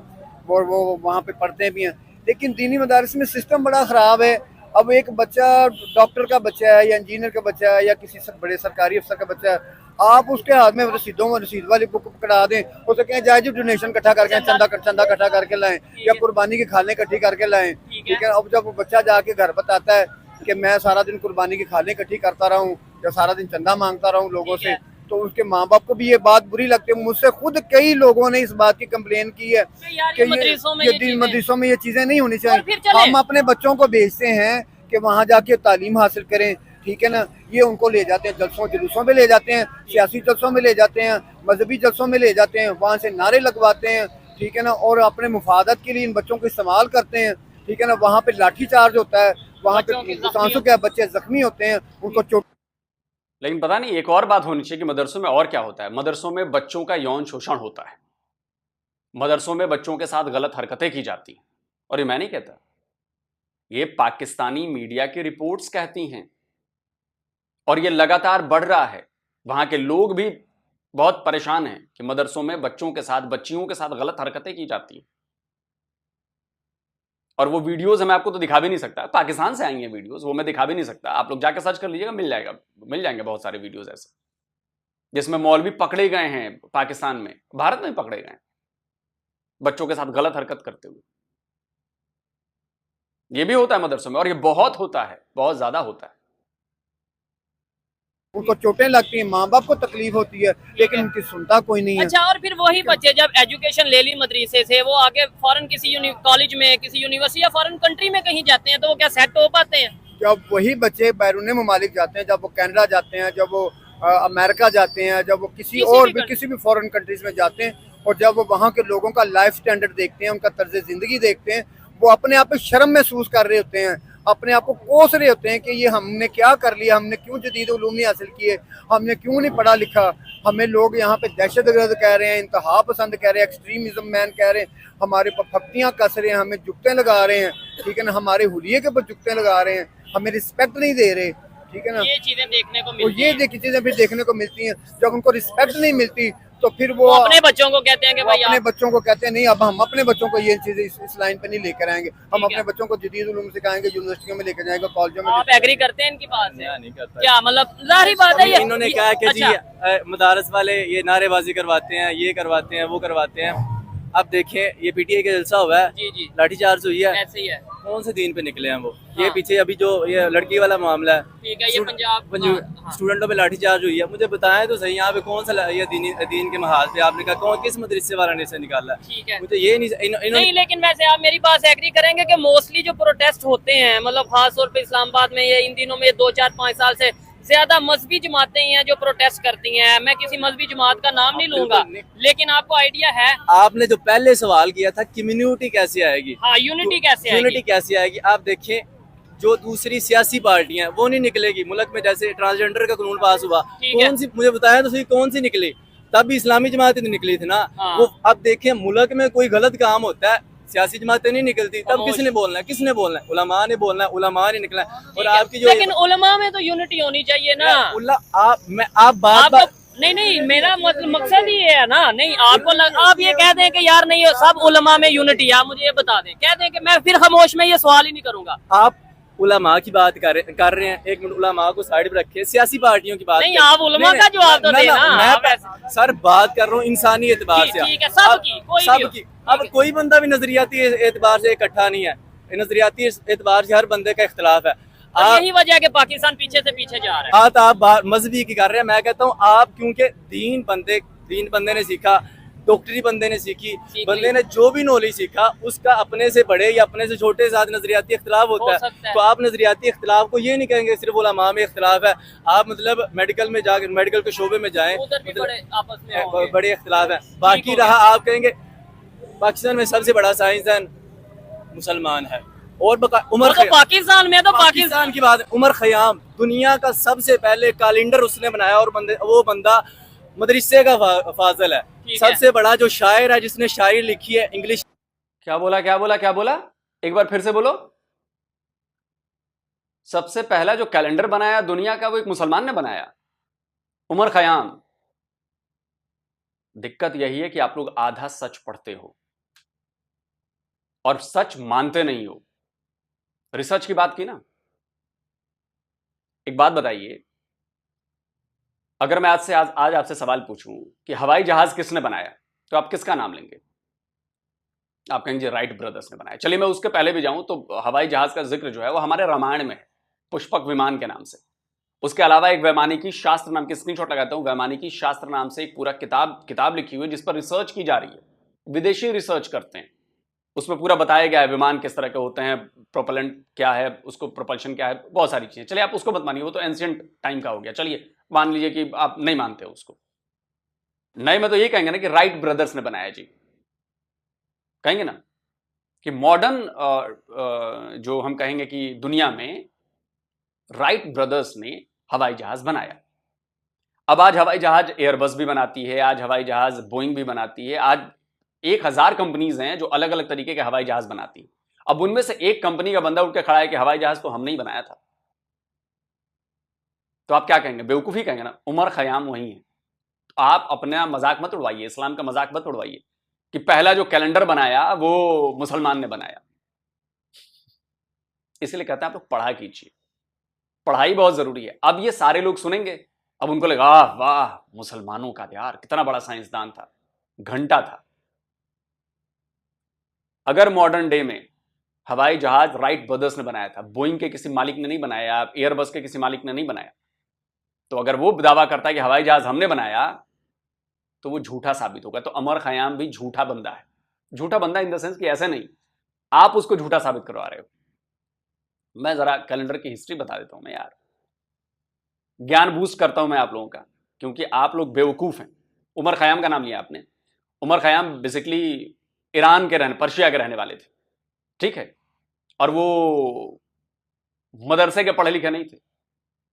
और वो वहाँ पे पढ़ते भी हैं। लेकिन दीनी मदारिस में सिस्टम बड़ा ख़राब है। अब एक बच्चा डॉक्टर का बच्चा है या इंजीनियर का बच्चा है या किसी बड़े सरकारी अफसर का बच्चा है, आप उसके हाथ में रसीद वाली बुक पकड़ा दें, उसे कहें जाए जी डोनेशन इकट्ठा करके चंदा इकट्ठा करके लाएं या कुर्बानी की खालें इकट्ठी करके लाएं, ठीक है। अब जब वो बच्चा जाके घर बताता है कि मैं सारा दिन कुर्बानी की खालें इकट्ठी करता रहा हूँ या सारा दिन चंदा मांगता रहा हूँ लोगों से, तो उसके माँ बाप को भी ये बात बुरी लगती है। मुझसे खुद कई लोगों ने इस बात की कंप्लेन की है कि मदरसों में ये चीजें नहीं होनी चाहिए। हम अपने बच्चों को भेजते हैं कि वहाँ जाके तालीम हासिल करें, ठीक है ना। ये उनको ले जाते हैं जलसों जुलूसों में ले जाते हैं, सियासी जलसों में ले जाते हैं, मजहबी जलसों में ले जाते हैं, वहाँ से नारे लगवाते हैं, ठीक है ना, और अपने मुफादत के लिए इन बच्चों को इस्तेमाल करते हैं, ठीक है ना। वहाँ पे लाठी चार्ज होता है, वहाँ पे सांसों के बच्चे जख्मी होते हैं, उनको चोट। लेकिन पता नहीं एक और बात होनी चाहिए कि मदरसों में और क्या होता है। मदरसों में बच्चों का यौन शोषण होता है, मदरसों में बच्चों के साथ गलत हरकतें की जाती हैं। और ये मैं नहीं कहता, ये पाकिस्तानी मीडिया की रिपोर्ट्स कहती हैं, और ये लगातार बढ़ रहा है। वहां के लोग भी बहुत परेशान हैं कि मदरसों में बच्चों के साथ, बच्चियों के साथ गलत हरकतें की जाती हैं। और वो वीडियोस मैं आपको तो दिखा भी नहीं सकता, पाकिस्तान से आई हैं वीडियोस, वो मैं दिखा भी नहीं सकता। आप लोग जाके सर्च कर लीजिएगा, मिल जाएंगे बहुत सारे वीडियोस ऐसे जिसमें मौलवी पकड़े गए हैं पाकिस्तान में, भारत में पकड़े गए बच्चों के साथ गलत हरकत करते हुए। ये भी होता है मदरसों में, और ये बहुत होता है, बहुत ज्यादा होता है। उनको चोटें लगती हैं, माँ बाप को तकलीफ होती है, लेकिन उनकी सुनता कोई नहीं है। अच्छा, और फिर वही बच्चे जब एजुकेशन ले ली मदरसे से, वो आगे फॉरेन किसी कॉलेज में, किसी यूनिवर्सिटी या फॉरेन कंट्री में कहीं जाते हैं, तो वो क्या सेट हो पाते हैं? जब वही बच्चे बैरून ममालिक जाते हैं, जब वो कनाडा जाते हैं, जब वो अमेरिका जाते हैं, जब वो किसी भी फॉरेन कंट्रीज में जाते हैं, और जब वो वहाँ के लोगों का लाइफ स्टैंडर्ड देखते हैं, उनका तर्ज जिंदगी देखते हैं, वो अपने आप पे शर्म महसूस कर रहे होते हैं, अपने आप को कोस रहे होते हैं कि ये हमने क्या कर लिया, हमने क्यों जदीद उलूम नहीं हासिल किए, हमने क्यों नहीं पढ़ा लिखा। हमें लोग यहाँ पे दहशतगर्द कह रहे हैं, इंतहा पसंद कह रहे हैं, एक्सट्रीमिज्म मैन कह रहे हैं, हमारे पर फप्तियाँ कस रहे हैं, हमें जुगतें लगा रहे हैं, ठीक है ना, हमारे हुलिये के ऊपर जुगतें लगा रहे हैं, हमें रिस्पेक्ट नहीं दे रहे, ठीक है ना। ये चीजें देखने को और मिलती ये हैं। चीजें फिर देखने को मिलती हैं। जब उनको रिस्पेक्ट नहीं मिलती तो फिर वो अपने बच्चों को कहते हैं कि भाई अपने आप बच्चों को कहते हैं नहीं, अब हम अपने बच्चों को ये चीजें इस लाइन पे नहीं लेकर आएंगे, हम ठीक है। अपने बच्चों को जदीद उलूम सिखाएंगे, यूनिवर्सिटियों में लेकर जाएंगे, कॉलेजों में। आप एग्री करते हैं इनकी बात से? नहीं करता। क्या मतलब जाहिर बात है, ये इन्होंने कहा कि जी अच्छा, मदारस वाले ये नारेबाजी करवाते हैं, ये करवाते हैं, वो करवाते हैं। अब देखें, ये पीटीआई का जलसा हुआ है, जी जी लाठीचार्ज हुई है, ऐसे ही है, कौन से दीन पे निकले हैं वो? हाँ। ये पीछे अभी जो ये लड़की वाला मामला है, ठीक है, ये पंजाब हाँ। स्टूडेंटों पे लाठीचार्ज हुई है, मुझे बताएं तो सही, यहाँ पे कौन सा ये दीन के महाल पे आपने कहा कौन किस मदरसे वाला ने इसे निकाला? ठीक है, मुझे ये नहीं नहीं, लेकिन वैसे आप मेरी बात से एग्री करेंगे कि मोस्टली जो प्रोटेस्ट होते हैं, मतलब खास तौर पे इस्लामाबाद में ये इन दिनों में 2, 4, 5 साल से ज्यादा मजहबी जमातें ही हैं जो प्रोटेस्ट करती हैं। मैं किसी मजहबी जमात का नाम नहीं लूंगा, लेकिन आपको आइडिया है? आपने जो पहले सवाल किया था कम्युनिटी कैसे आएगी, हाँ, यूनिटी कैसे यूनिटी आएगी? कैसे आएगी? आप देखें, जो दूसरी सियासी पार्टियां हैं वो नहीं निकलेगी। मुल्क में जैसे ट्रांसजेंडर का कानून पास हुआ, ठीक है। कौन सी, मुझे बताया तो सही, कौन सी निकली? तब भी इस्लामी जमातें तो निकली थी ना। हाँ। वो अब देखें, मुल्क में कोई गलत काम होता है, सियासी जमातें नहीं निकलती, तब किसने बोलना है? किसने बोलना है? उलमा ने बोलना है, उलमा ने निकला है। और आपकी जो लेकिन उलमा में तो यूनिटी होनी चाहिए ना। आप बात नहीं, मेरा मतलब मकसद ही ये है ना। नहीं, आप ये कह दें कि यार नहीं सब उलमा में यूनिटी है, आप मुझे ये बता दें, कह दें कि मैं फिर खामोश में ये सवाल ही नहीं करूंगा। आप उलमा की बात कर रहे हैं, एक मिनट उलमा को साइड पे रखिए, सियासी पार्टियों की बात नहीं, आप उलमा का जवाब तो देना। मैं सर बात कर रहा हूँ इंसानी एतबार से, ठीक है, सबकी। अब कोई बंदा भी नजरियाती एतबार से इकट्ठा नहीं है, नजरियाती एतबार से हर बंदे का इख्तलाफ है। यही वजह है कि पाकिस्तान पीछे से पीछे जा रहा है। आप मजहबी की कर रहे हैं, मैं कहता हूँ आप, क्योंकि दीन बंदे ने सीखा डॉक्टरी बंदे ने सीखी, सीख बंदे ली। ने जो भी नॉलेज सीखा उसका अपने से बड़े या अपने से छोटे के साथ नजरियाती इख्तिलाफ हो होता सकता है। है। तो आप नजरियाती इख्तिलाफ को ये नहीं कहेंगे सिर्फ उलमा में इख्तिलाफ है। आप मतलब मेडिकल में जाकर मेडिकल के शोबे में जाएं, उधर भी मतलब बड़े आपस में होंगे। बड़े इख्तिलाफ है। बाकी हो रहा गया। आप कहेंगे पाकिस्तान में सबसे बड़ा साइंसदान मुसलमान है और वो उमर तो पाकिस्तान में तो पाकिस्तान की बात, उमर खयाम दुनिया का सबसे पहले कैलेंडर उसने बनाया और वो बंदा मदरसे का फाजल है। ठीक है। सबसे बड़ा जो शायर है जिसने शायरी लिखी है इंग्लिश। क्या बोला क्या बोला क्या बोला, एक बार फिर से बोलो। सबसे पहला जो कैलेंडर बनाया दुनिया का वो एक मुसलमान ने बनाया, उमर खयाम। दिक्कत यही है कि आप लोग आधा सच पढ़ते हो और सच मानते नहीं हो। रिसर्च की बात की ना, एक बात बताइए, अगर मैं आज आपसे सवाल पूछूं कि हवाई जहाज किसने बनाया, तो आप किसका नाम लेंगे? आप कहेंगे राइट ब्रदर्स ने बनाया। चलिए मैं उसके पहले भी जाऊं तो हवाई जहाज का जिक्र जो है वो हमारे रामायण में है, पुष्पक विमान के नाम से। उसके अलावा एक वैमानिकी शास्त्र नाम की, स्क्रीनशॉट लगाता हूं, वैमानिकी शास्त्र नाम से एक पूरा किताब लिखी हुई है जिस पर रिसर्च की जा रही है। विदेशी रिसर्च करते हैं, उसमें पूरा बताया गया है विमान किस तरह के होते हैं, प्रोपेलेंट क्या है, उसको प्रोपल्शन क्या है, बहुत सारी चीजें। चलिए आप उसको मत मानिए, वो तो एंशिएंट टाइम का हो गया। चलिए मान लीजिए कि आप नहीं मानते हो उसको, नहीं मैं तो ये कहेंगे ना कि राइट ब्रदर्स ने बनाया जी, कहेंगे ना कि मॉडर्न जो हम कहेंगे कि दुनिया में राइट ब्रदर्स ने हवाई जहाज बनाया। अब आज हवाई जहाज एयरबस भी बनाती है, आज हवाई जहाज बोइंग भी बनाती है, आज 1000 कंपनीज हैं जो अलग अलग तरीके के हवाई जहाज बनाती हैं। अब उनमें से एक कंपनी का बंदा उठ के खड़ा है कि हवाई जहाज तो हमने ही बनाया था, तो आप क्या कहेंगे? बेवकूफी कहेंगे ना। उमर खयाम वही है। तो आप अपना मजाक मत उड़वाइए, इस्लाम का मजाक मत उड़वाइए कि पहला जो कैलेंडर बनाया वो मुसलमान ने बनाया। इसलिए कहते हैं आप लोग पढ़ा कीजिए, पढ़ाई बहुत जरूरी है। अब ये सारे लोग सुनेंगे, अब उनको लगा वाह मुसलमानों का यार कितना बड़ा साइंसदान था, घंटा था। अगर मॉडर्न डे में हवाई जहाज राइट ब्रदर्स ने बनाया था, बोइंग के किसी मालिक ने नहीं बनाया, एयरबस के किसी मालिक ने नहीं बनाया, तो अगर वो दावा करता है कि हवाई जहाज हमने बनाया तो वो झूठा साबित होगा। तो उमर खयाम भी झूठा बंदा है। झूठा बंदा इन द सेंस कि ऐसे नहीं, आप उसको झूठा साबित करवा रहे हो। मैं जरा कैलेंडर की हिस्ट्री बता देता हूं मैं यार, ज्ञान बूस्ट करता हूं मैं आप लोगों का, क्योंकि आप लोग बेवकूफ हैं। उमर खयाम का नाम लिया आपने। उमर खयाम बेसिकली ईरान के पर्शिया के रहने वाले थे, ठीक है। और वो मदरसे के पढ़े लिखे नहीं थे,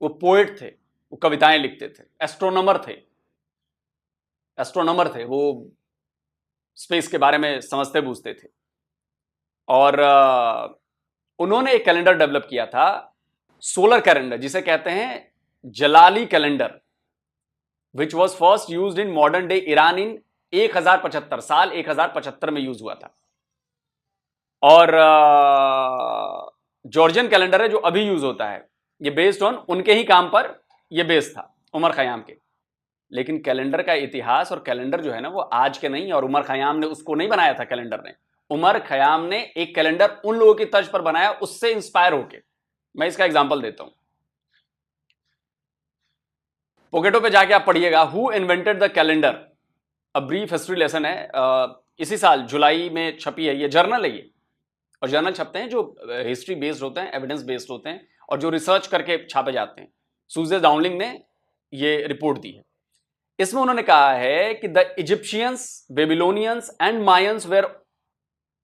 वो पोएट थे, वो कविताएं लिखते थे, एस्ट्रोनॉमर थे, वो स्पेस के बारे में समझते बूझते थे। और उन्होंने एक कैलेंडर डेवलप किया था, सोलर कैलेंडर, जिसे कहते हैं Jalali calendar, which was first used in modern day Iran in 1075 साल 1075 में यूज हुआ था। और जॉर्जियन कैलेंडर है जो अभी यूज होता है, ये बेस्ड ऑन उनके ही काम पर ये बेस्ड था, उमर खयाम के। लेकिन कैलेंडर का इतिहास और कैलेंडर जो है ना वो आज के नहीं, और उमर खयाम ने उसको नहीं बनाया था कैलेंडर ने। उमर खयाम ने एक कैलेंडर उन लोगों की तर्ज पर बनाया, उससे इंस्पायर होके। मैं इसका एग्जांपल देता हूं, पॉकेटो पे जाके आप पढ़िएगा, who invented the calendar, a brief history lesson है। इसी साल जुलाई में छपी है, ये जर्नल है ये। और जर्नल छपते हैं जो हिस्ट्री बेस्ड होते हैं, एविडेंस बेस्ड होते हैं, और जो रिसर्च करके छापे जाते हैं। सूजे डाउनलिंग ने ये रिपोर्ट दी है। इसमें उन्होंने कहा है कि the Egyptians, Babylonians and Mayans were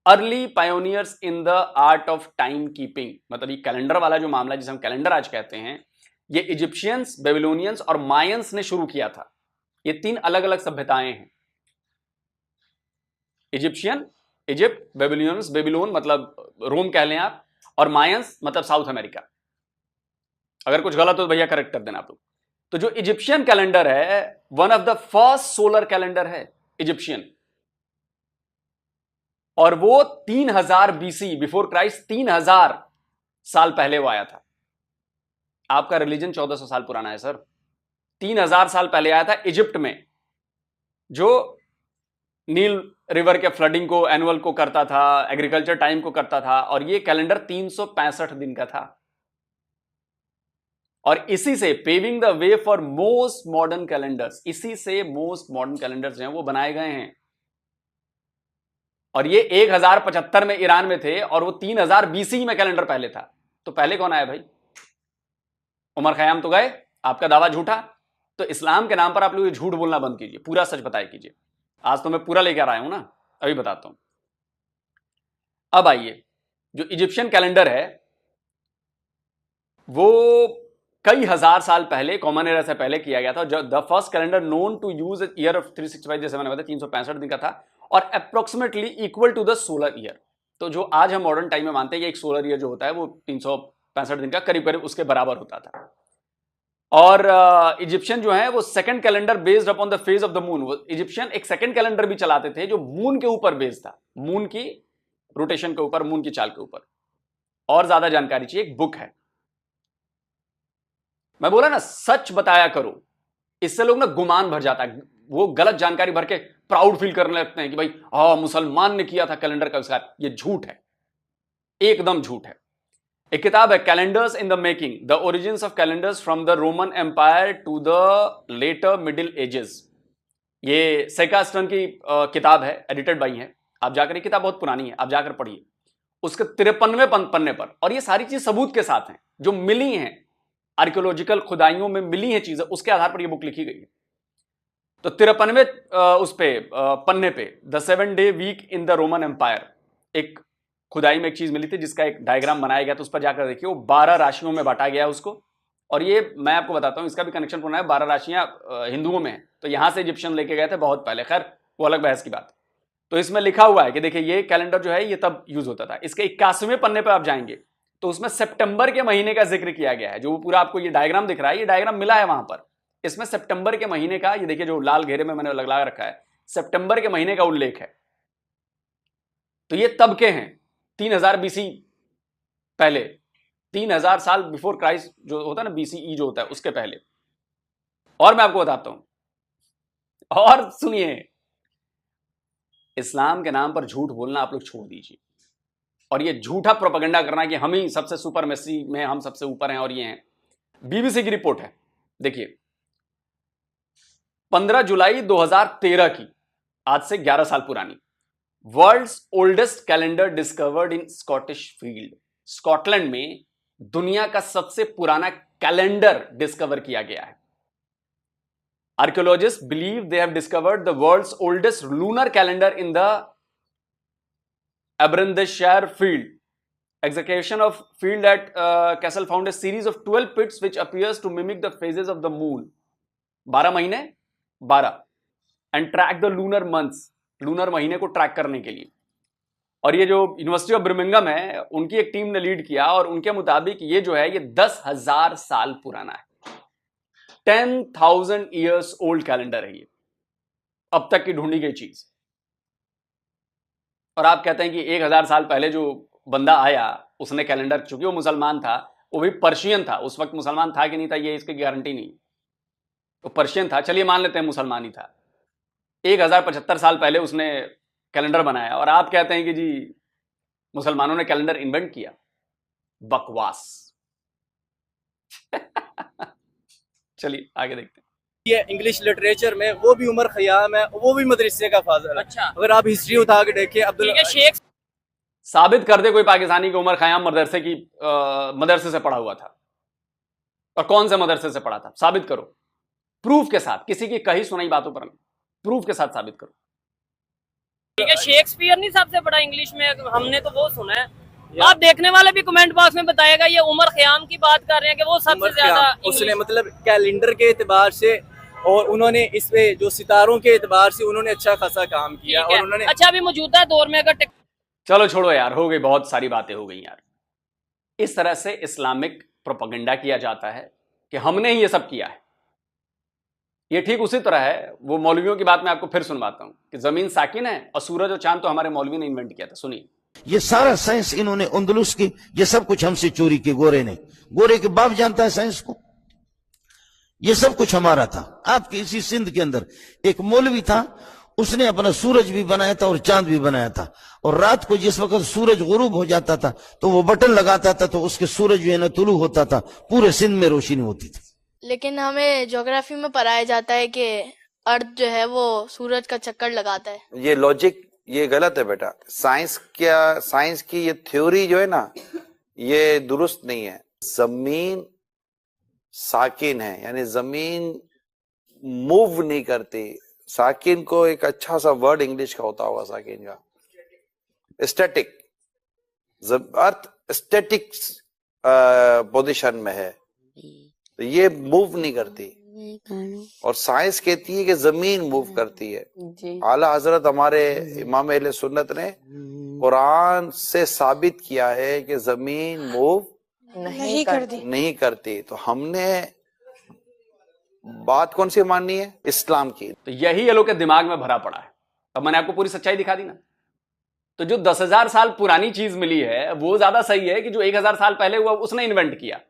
early pioneers in the art of time keeping. मतलब ये कैलेंडर वाला जो मामला जिसे हम कैलेंडर आज कहते हैं, ये इजिप्शियंस, बेबीलोनियंस और मायंस ने शुरू किया था। ये 3 अलग अलग सभ्यताएं हैं। इजिप्शियन, इजिप्ट, बेबीलोनियंस, बेबीलोन मतलब रोम कह लें आप, और मायंस मतलब साउथ अमेरिका। अगर कुछ गलत हो तो भैया करेक्ट कर देना आप लोग। तो जो इजिप्शियन कैलेंडर है, one of the first solar calendar है इजिप्शियन, और वो 3000 बीसी, बिफोर क्राइस्ट, 3000 साल पहले वो आया था। आपका रिलीजन 1400 साल पुराना है सर। 3000 साल पहले आया था इजिप्ट में, जो नील रिवर के फ्लडिंग को, एनुअल को करता था, एग्रीकल्चर टाइम को करता था, और ये कैलेंडर 365 दिन का था। और इसी से paving the way for most modern calendars, इसी से मोस्ट मॉडर्न कैलेंडर्स हैं वो बनाए गए हैं। और ये 1075 में ईरान में थे और वो 3000 BC में कैलेंडर पहले था। तो पहले कौन आया भाई? उमर खयाम तो गए, आपका दावा झूठा। तो इस्लाम के नाम पर आप लोग ये झूठ बोलना बंद कीजिए, पूरा सच बताया कीजिए। आज तो मैं पूरा लेकर आया हूं ना, अभी बताता हूं। अब आइए, जो इजिप्शियन कैलेंडर है वो कई हजार साल पहले, कॉमन एरा से पहले किया गया था। जो the first calendar known to use year of 365, जैसे मैंने बताया 365 दिन का था और approximately equal to the solar year. तो जो आज हम मॉडर्न टाइम में मानते हैं कि एक सोलर ईयर जो होता है वो 365 दिन का करीब करीब उसके बराबर होता था। और इजिप्शियन जो है वो second calendar based upon the phase of the moon. Egyptian एक सेकंड कैलेंडर भी चलाते थे जो मून के ऊपर बेस्ड था, मून की रोटेशन के ऊपर, मून की चाल के ऊपर। और ज्यादा जानकारी चाहिए, एक बुक है। मैं बोला ना, सच बताया करो, इससे लोग ना गुमान भर जाता है, वो गलत जानकारी भर के प्राउड फील करने लगते हैं कि भाई हाँ मुसलमान ने किया था कैलेंडर का आविष्कार। ये झूठ है, एकदम झूठ है। एक किताब है calendars in the making, the origins of calendars from the Roman empire to the later middle ages. ये सेकास्टन की किताब है, एडिटेड बाई है। आप जाकर, ये किताब बहुत पुरानी है, आप जाकर पढ़िए उसके 53वें पन्ने पर। और ये सारी चीज सबूत के साथ हैं, जो मिली हैं आर्कियोलॉजिकल खुदाइयों में मिली हैं चीजें, उसके आधार पर यह बुक लिखी गई है। तो 53वें उस पे पन्ने पे the 7 day week in the Roman empire, एक खुदाई में एक चीज मिली थी जिसका एक डायग्राम बनाया गया। तो उस पर जाकर देखिए, वो 12 राशियों में बांटा गया उसको। और ये मैं आपको बताता हूं, इसका भी कनेक्शन पुराना है। 12 राशियां हिंदुओं में है, तो यहां से इजिप्शियन लेके गए थे बहुत पहले, खैर वो अलग बहस की बात। तो इसमें लिखा हुआ है कि देखिए ये कैलेंडर जो है ये तब यूज होता था। इसके 81वें पन्ने पर आप जाएंगे तो उसमें सितंबर के महीने का जिक्र किया गया है। जो पूरा आपको ये डायग्राम दिख रहा है, ये डायग्राम मिला है वहां पर। इसमें सितंबर के महीने का, ये देखिए जो लाल घेरे में मैंने लगा रखा है, सितंबर के महीने का उल्लेख है। तो ये तब के हैं 3000 BC पहले, 3000 साल बिफोर क्राइस्ट जो होता है ना, BCE जो होता है उसके पहले। और मैं आपको बताता हूं, और सुनिए, इस्लाम के नाम पर झूठ बोलना आप लोग छोड़ दीजिए। और ये झूठा प्रोपेगेंडा करना कि हम ही सबसे सुपरमेसी में हम सबसे ऊपर हैं और ये हैं। BBC की रिपोर्ट है, देखिए 15 जुलाई 2013 की, आज से 11 साल पुरानी। World's oldest calendar discovered in Scottish field. Scotland में दुनिया का सबसे पुराना कैलेंडर डिस्कवर किया गया है। Archaeologist believe they have discovered the world's oldest lunar calendar in the Aberdeenshire field. Excavation of field at Castle found a series of 12 pits which appears to mimic the phases of the moon. 12 महीने 12 and track the lunar months, lunar महीने को track करने के लिए। और ये जो university of Birmingham है, उनकी एक टीम ने लीड किया और उनके मुताबिक ये जो है ये 10,000 साल पुराना है। 10,000 years ओल्ड कैलेंडर है ये, अब तक की ढूंढी गई चीज। और आप कहते हैं कि 1000 साल पहले जो बंदा आया उसने कैलेंडर, चूंकि वो मुसलमान था, वो भी पर्शियन था, उस वक्त मुसलमान था कि नहीं था ये इसकी गारंटी नहीं, वो पर्शियन था, चलिए मान लेते हैं मुसलमान ही था। 1075 साल पहले उसने कैलेंडर बनाया और आप कहते हैं कि जी मुसलमानों ने कैलेंडर इन्वेंट किया। बकवास। चलिए आगे देखते हैं। ये इंग्लिश लिटरेचर में वो भी उमर खयाम है, वो भी मदरसे का फादर है। अच्छा। अगर आप हिस्ट्री उठा के देखें, अब्दुल शेख साबित कर दे कोई पाकिस्तानी कि उमर खयाम मदरसे से पढ़ा हुआ था, और कौन से मदरसे से पढ़ा था, साबित करो प्रूफ के साथ, किसी की कही सुनाई बातों पर नहीं, प्रूफ के साथ साबित करो। ठीक है, शेक्सपियर नहीं सबसे बड़ा इंग्लिश में, हमने तो वो सुना है। आप देखने वाले भी कमेंट बॉक्स में बताएगा ये उमर खयाम की बात कर रहे हैं कि वो सबसे ज्यादा उसने मतलब कैलेंडर के एतबार से और उन्होंने इस पे जो सितारों के एतबार से उन्होंने अच्छा खासा काम किया। और उन्होंने अच्छा अभी मौजूदा दौर में अगर चलो छोड़ो यार, हो गई, बहुत सारी बातें हो गई यार। इस तरह से इस्लामिक प्रोपेगेंडा किया जाता है कि हमने ही ये सब किया है। ये ठीक उसी तरह है, वो मौलवियों की बात मैं आपको फिर सुनवाता हूं कि जमीन साकिन है और सूरज और चांद तो हमारे मौलवी ने इन्वेंट किया था। सुनिए, ये सारा साइंस इन्होंने अंदलुस की, ये सब कुछ हमसे चोरी की, गोरे ने, गोरे के बाप जानता है साइंस को, ये सब कुछ हमारा था। आपके इसी सिंध के अंदर एक मौलवी था, उसने अपना सूरज भी बनाया था और चांद भी बनाया था, और रात को जिस वक्त सूरज गुरूब हो जाता था तो वो बटन लगाता था तो उसके सूरज जो है ना तुलू होता था, पूरे सिंध में रोशनी होती थी। लेकिन हमें ज्योग्राफी में पढ़ाया जाता है कि अर्थ जो है वो सूरज का चक्कर लगाता है। ये लॉजिक ये गलत है बेटा। साइंस की ये थ्योरी जो है ना, ये दुरुस्त नहीं है। जमीन साकिन है, यानी जमीन मूव नहीं करती। साकिन को एक अच्छा सा वर्ड इंग्लिश का होता होगा, साकिन का स्टैटिक। अर्थ स्टैटिक पोजीशन में है, तो ये मूव नहीं करती। और साइंस कहती है कि जमीन मूव करती है। आला हजरत हमारे इमाम अहले सुन्नत ने कुरान से साबित किया है कि जमीन मूव नहीं करती। तो हमने बात कौन सी माननी है? इस्लाम की। तो यही ये लोग के दिमाग में भरा पड़ा है। अब मैंने आपको पूरी सच्चाई दिखा दी ना। तो जो 10,000 साल पुरानी चीज मिली है वो ज्यादा सही है कि जो 1,000 साल पहले हुआ उसने इन्वेंट किया।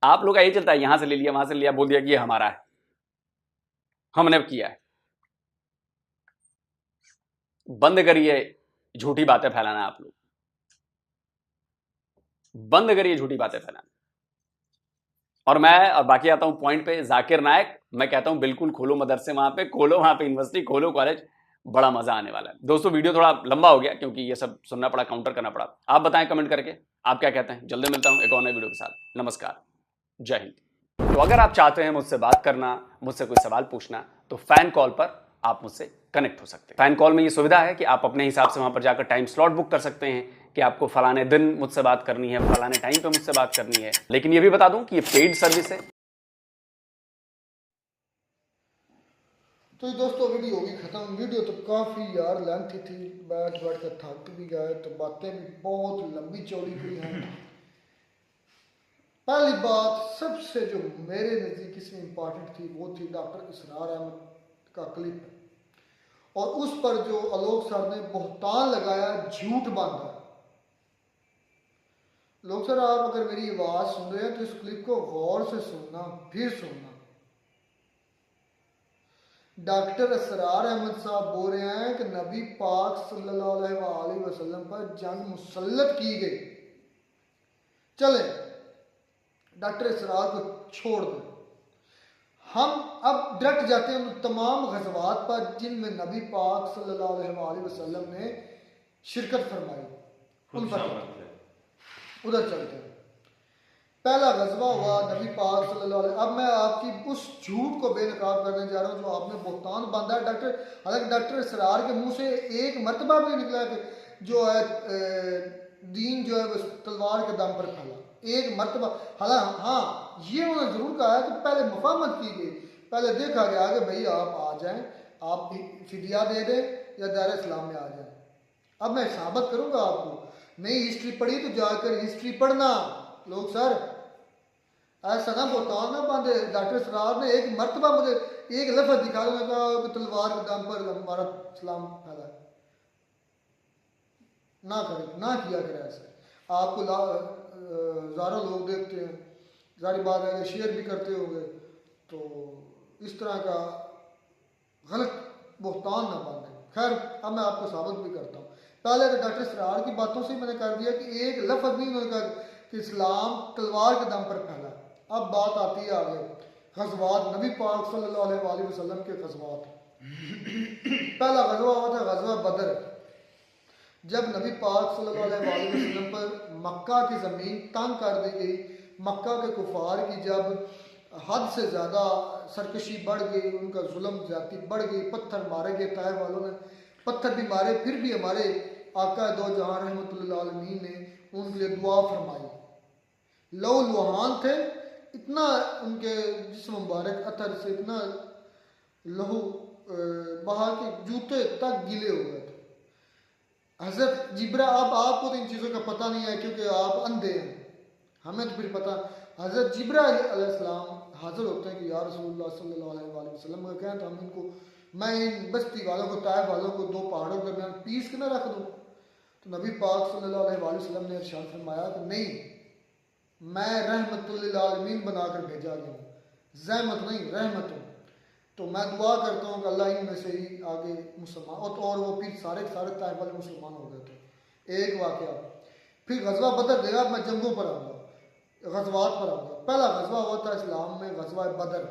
आप लोग का यही चलता है, यहां से ले लिया, वहां से ले लिया, बोल दिया कि ये हमारा है, हमने किया है। बंद करिए झूठी बातें फैलाना। आप लोग बंद करिए झूठी बातें फैलाना। और बाकी आता हूं पॉइंट पे। जाकिर नायक, मैं कहता हूं बिल्कुल खोलो मदरसे, वहां पे खोलो, वहां पे यूनिवर्सिटी खोलो, कॉलेज, बड़ा मजा आने वाला है। दोस्तों वीडियो थोड़ा लंबा हो गया क्योंकि ये सब सुनना पड़ा, काउंटर करना पड़ा। आप बताएं कमेंट करके आप क्या कहते हैं। जल्दी मिलता हूं एक और नए वीडियो के साथ। नमस्कार, जय हिंद। तो अगर आप चाहते हैं मुझसे बात करना, मुझसे कोई सवाल पूछना, तो फैन कॉल पर आप मुझसे कनेक्ट हो सकते हैं। फैन कॉल में ये सुविधा है कि आप अपने हिसाब से वहां पर जाकर टाइम स्लॉट बुक कर सकते हैं कि आपको फलाने दिन मुझसे बात करनी है, फलाने टाइम पे मुझसे बात करनी है। लेकिन ये भी बता दूं कि ये पेड सर्विस है। तो दोस्तों वीडियो होगी खत्म। वीडियो तो काफ़ी यार लेंथी थी, बैठ कर थक भी गए, तो बातें भी बहुत लंबी चौड़ी हुई हैं। पहली बात सबसे जो मेरे नज़दीक इसमें इम्पॉर्टेंट थी वो थी डॉक्टर इसरार अहमद का क्लिप, और उस पर जो आलोक सर ने बहतान लगाया, झूठ बांधा। लोग सर आप अगर मेरी आवाज़ सुन रहे हैं तो इस क्लिप को गौर से सुनना, फिर सुनना। डॉक्टर इसरार अहमद साहब बोल रहे हैं कि नबी पाक सल्लल्लाहु अलैहि वसल्लम पर जंग मुसल्लत की गई। चले डॉक्टर इसरार को छोड़ दें, हम अब डायरेक्ट जाते हैं उन तमाम गज़वात पर जिनमें नबी पाक सल्लल्लाहु अलैहि वसल्लम ने शिरकत फरमाई, उन पर उधर चलते हैं। पहला गज़वा हुआ नबी पाक सल्लल्लाहु अलैहि। अब मैं आपकी उस झूठ को बेनकाब करने जा रहा हूँ जो आपने बहतान बांधा है। हालांकि डॉक्टर इसरार के मुंह से एक मरतबा भी निकला कि जो है दीन जो है वो तलवार के दम पर फैला, एक मरतबा। हालांकि हाँ ये उन्होंने जरूर कहा है कि पहले मुफाहमत की गई, पहले देखा गया कि भाई आप आ जाएं, आप फिदिया दे दें या दायरा इस्लाम में आ जाएं। अब मैं साबित करूंगा आपको। नहीं हिस्ट्री पढ़ी तो जाकर हिस्ट्री पढ़ना। लोग सर ऐसा ना बहतान ना बांधे। डॉक्टर इसरार ने एक मरतबा मुझे एक लफ्ज़ दिखा दो, कहा कि तलवार के दम पर हमारा इस्लाम फैला है। ना करे, ना किया करे ऐसे। आपको हज़ारों लोग देखते हैं, जारी बात है कि शेयर भी करते होंगे, तो इस तरह का गलत बहतान ना बांधे। खैर अब मैं आपको साबित भी करता हूँ। पहले तो डॉक्टर इसरार की बातों से मैंने कर दिया कि एक लफ्ज़ नहीं उन्होंने कहा कि इस्लाम तलवार के दम पर फैला। अब बात आती है आगे गज़वात, नबी पाक सल्लल्लाहु अलैहि वसल्लम के गज़वात। पहला गज़वा हुआ था गज़वा बदर। जब नबी पाक सल्लल्लाहु अलैहि वसल्लम पर मक्का की ज़मीन तंग कर दी गई, मक्का के कुफार की जब हद से ज़्यादा सरकशी बढ़ गई, उनका जुल्म ज़्यादती बढ़ गई, पत्थर मारे गए, ताइफ वालों ने पत्थर भी मारे, फिर भी हमारे आका दो जहां रहमतुल्लाह अलमीन ने उनके लिए दुआ फरमाई। लहू लुहान थे, इतना उनके जिस्म मुबारक अतर से इतना लहू बहा के जूते तक गीले हो गए थे। हज़रत जिब्रा, अब आपको तो इन चीज़ों का पता नहीं है क्योंकि आप अंधे हैं, हमें तो फिर पता। हज़रत जिब्रा अलैहिस्सलाम हाजिर होते हैं कि या रसूलुल्लाह सल्लल्लाहु अलैहि वसल्लम का कहना, तो हम इनको, मैं इन बस्ती वालों को, ताइफ वालों को दो पहाड़ों के दरमियान पीस के ना रख दूँ। तो नबी पाक सल्लल्लाहु अलैहि वसल्लम ने इरशाद फरमाया कि नहीं, मैं रहमतुल आलमीन बनाकर भेजा गया हूँ, ज़हमत नहीं रहमत हूँ। तो मैं दुआ करता हूँ कि अल्लाह इनमें से ही आगे मुसलमान, और वो फिर सारे ताइफ वाले मुसलमान हो गए थे। एक वाक़या। फिर गज़वा बदर देगा, मैं जंगों पर आऊँगा, गज़वात पर आऊँगा। पहला गज़वा हुआ था इस्लाम में गज़वा बदर।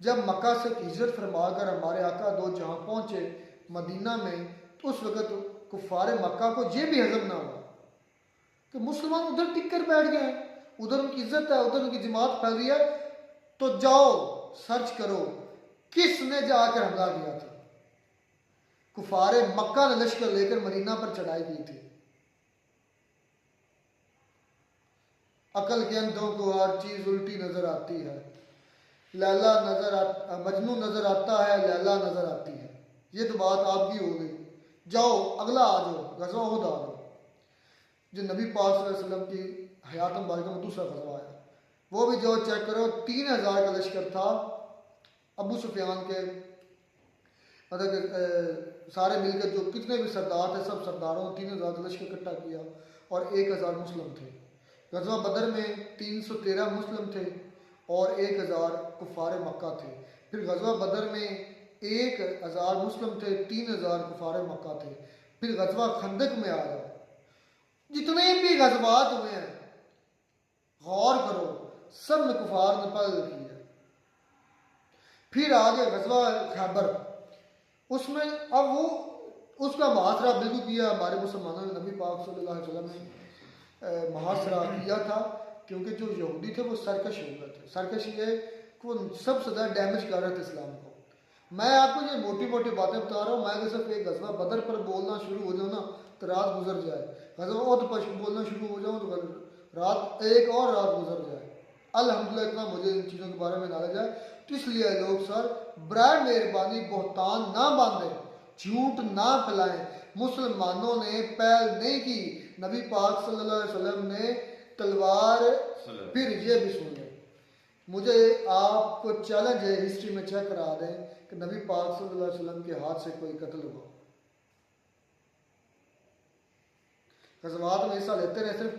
जब मक्का से हिजरत फरमाकर हमारे आका दो जहां पहुंचे मदीना में, तो उस वक़्त कुफार मक्का को ये भी हजम ना हुआ कि मुसलमान उधर टिक कर बैठ गए हैं, उधर उनकी इज्जत है, उधर उनकी जमात फैल रही है, तो जाओ सर्च करो किसने जाकर हमला किया था। कुफारे मक्का ने लश्कर लेकर मदीना पर चढ़ाई की थी। अकल के अंधों को हर चीज उल्टी नजर आती है, लैला मजनू नजर आता है, लैला नजर आती है। ये तो बात आपकी हो गई। जाओ अगला आ जाओ, गज़वा उहद आ जाओ, जो नबी पाक सल्लल्लाहु अलैहि वसल्लम की हयात मुबारक में दूसरा गज़वा आया, वो भी जो चेक करो 3000 का लश्कर था। अबू सुफियान के मतलब सारे मिलकर जो कितने भी सरदार थे, सब सरदारों ने 3000 का लश्कर इकट्ठा किया और 1000 मुस्लिम थे। गज़वा बदर में 313 मुस्लिम थे और 1000 कुफार मक्का थे। फिर गज़वा बदर में 1000 मुस्लिम थे, 3000 कुफार मक्का थे। फिर गज़वा खंदक में आ जाओ, जितने भी गज़वात हुए हैं गौर करो, सब में कुफार ने पल किया। फिर आ गया गज़वा खैबर, उसमें अब वो उसका मुहासरा बिल्कुल किया हमारे मुसलमानों ने, नबी पाक सल्लल्लाहु अलैहि वसल्लम ने मुहासरा किया था, क्योंकि जो यहूदी थे वो सरकश हो गए थे। सरकश ये कि वो सबसे ज़्यादा डैमेज कर रहे थे इस्लाम को। मैं आपको ये मोटी मोटी बातें बता रहा हूँ, मैं अगर सिर्फ एक गज़वा बदर पर बोलना शुरू हो जाऊँ ना तो रात गुजर जाए, गज़वा उहद पर बोलना शुरू हो जाऊँ तो रात एक और रात गुजर जाए। अल्हम्दुलिल्लाह इतना मुझे इन चीज़ों के बारे में नॉलेज है। तो इसलिए लोग सर बराए मेहरबानी बहुतान ना बांधें, झूठ ना फैलाएं। मुसलमानों ने पहल नहीं की, नबी पाक सल्लल्लाहु अलैहि वसल्लम ने तलवार, फिर ये भी सुन लें, मुझे आपको चैलेंज है, हिस्ट्री में चेक करा दें कि नबी पाक सल्लल्लाहु अलैहि वसल्लम के हाथ से कोई कत्ल हुआ। गज़वात में हिस्सा लेते रहे, सिर्फ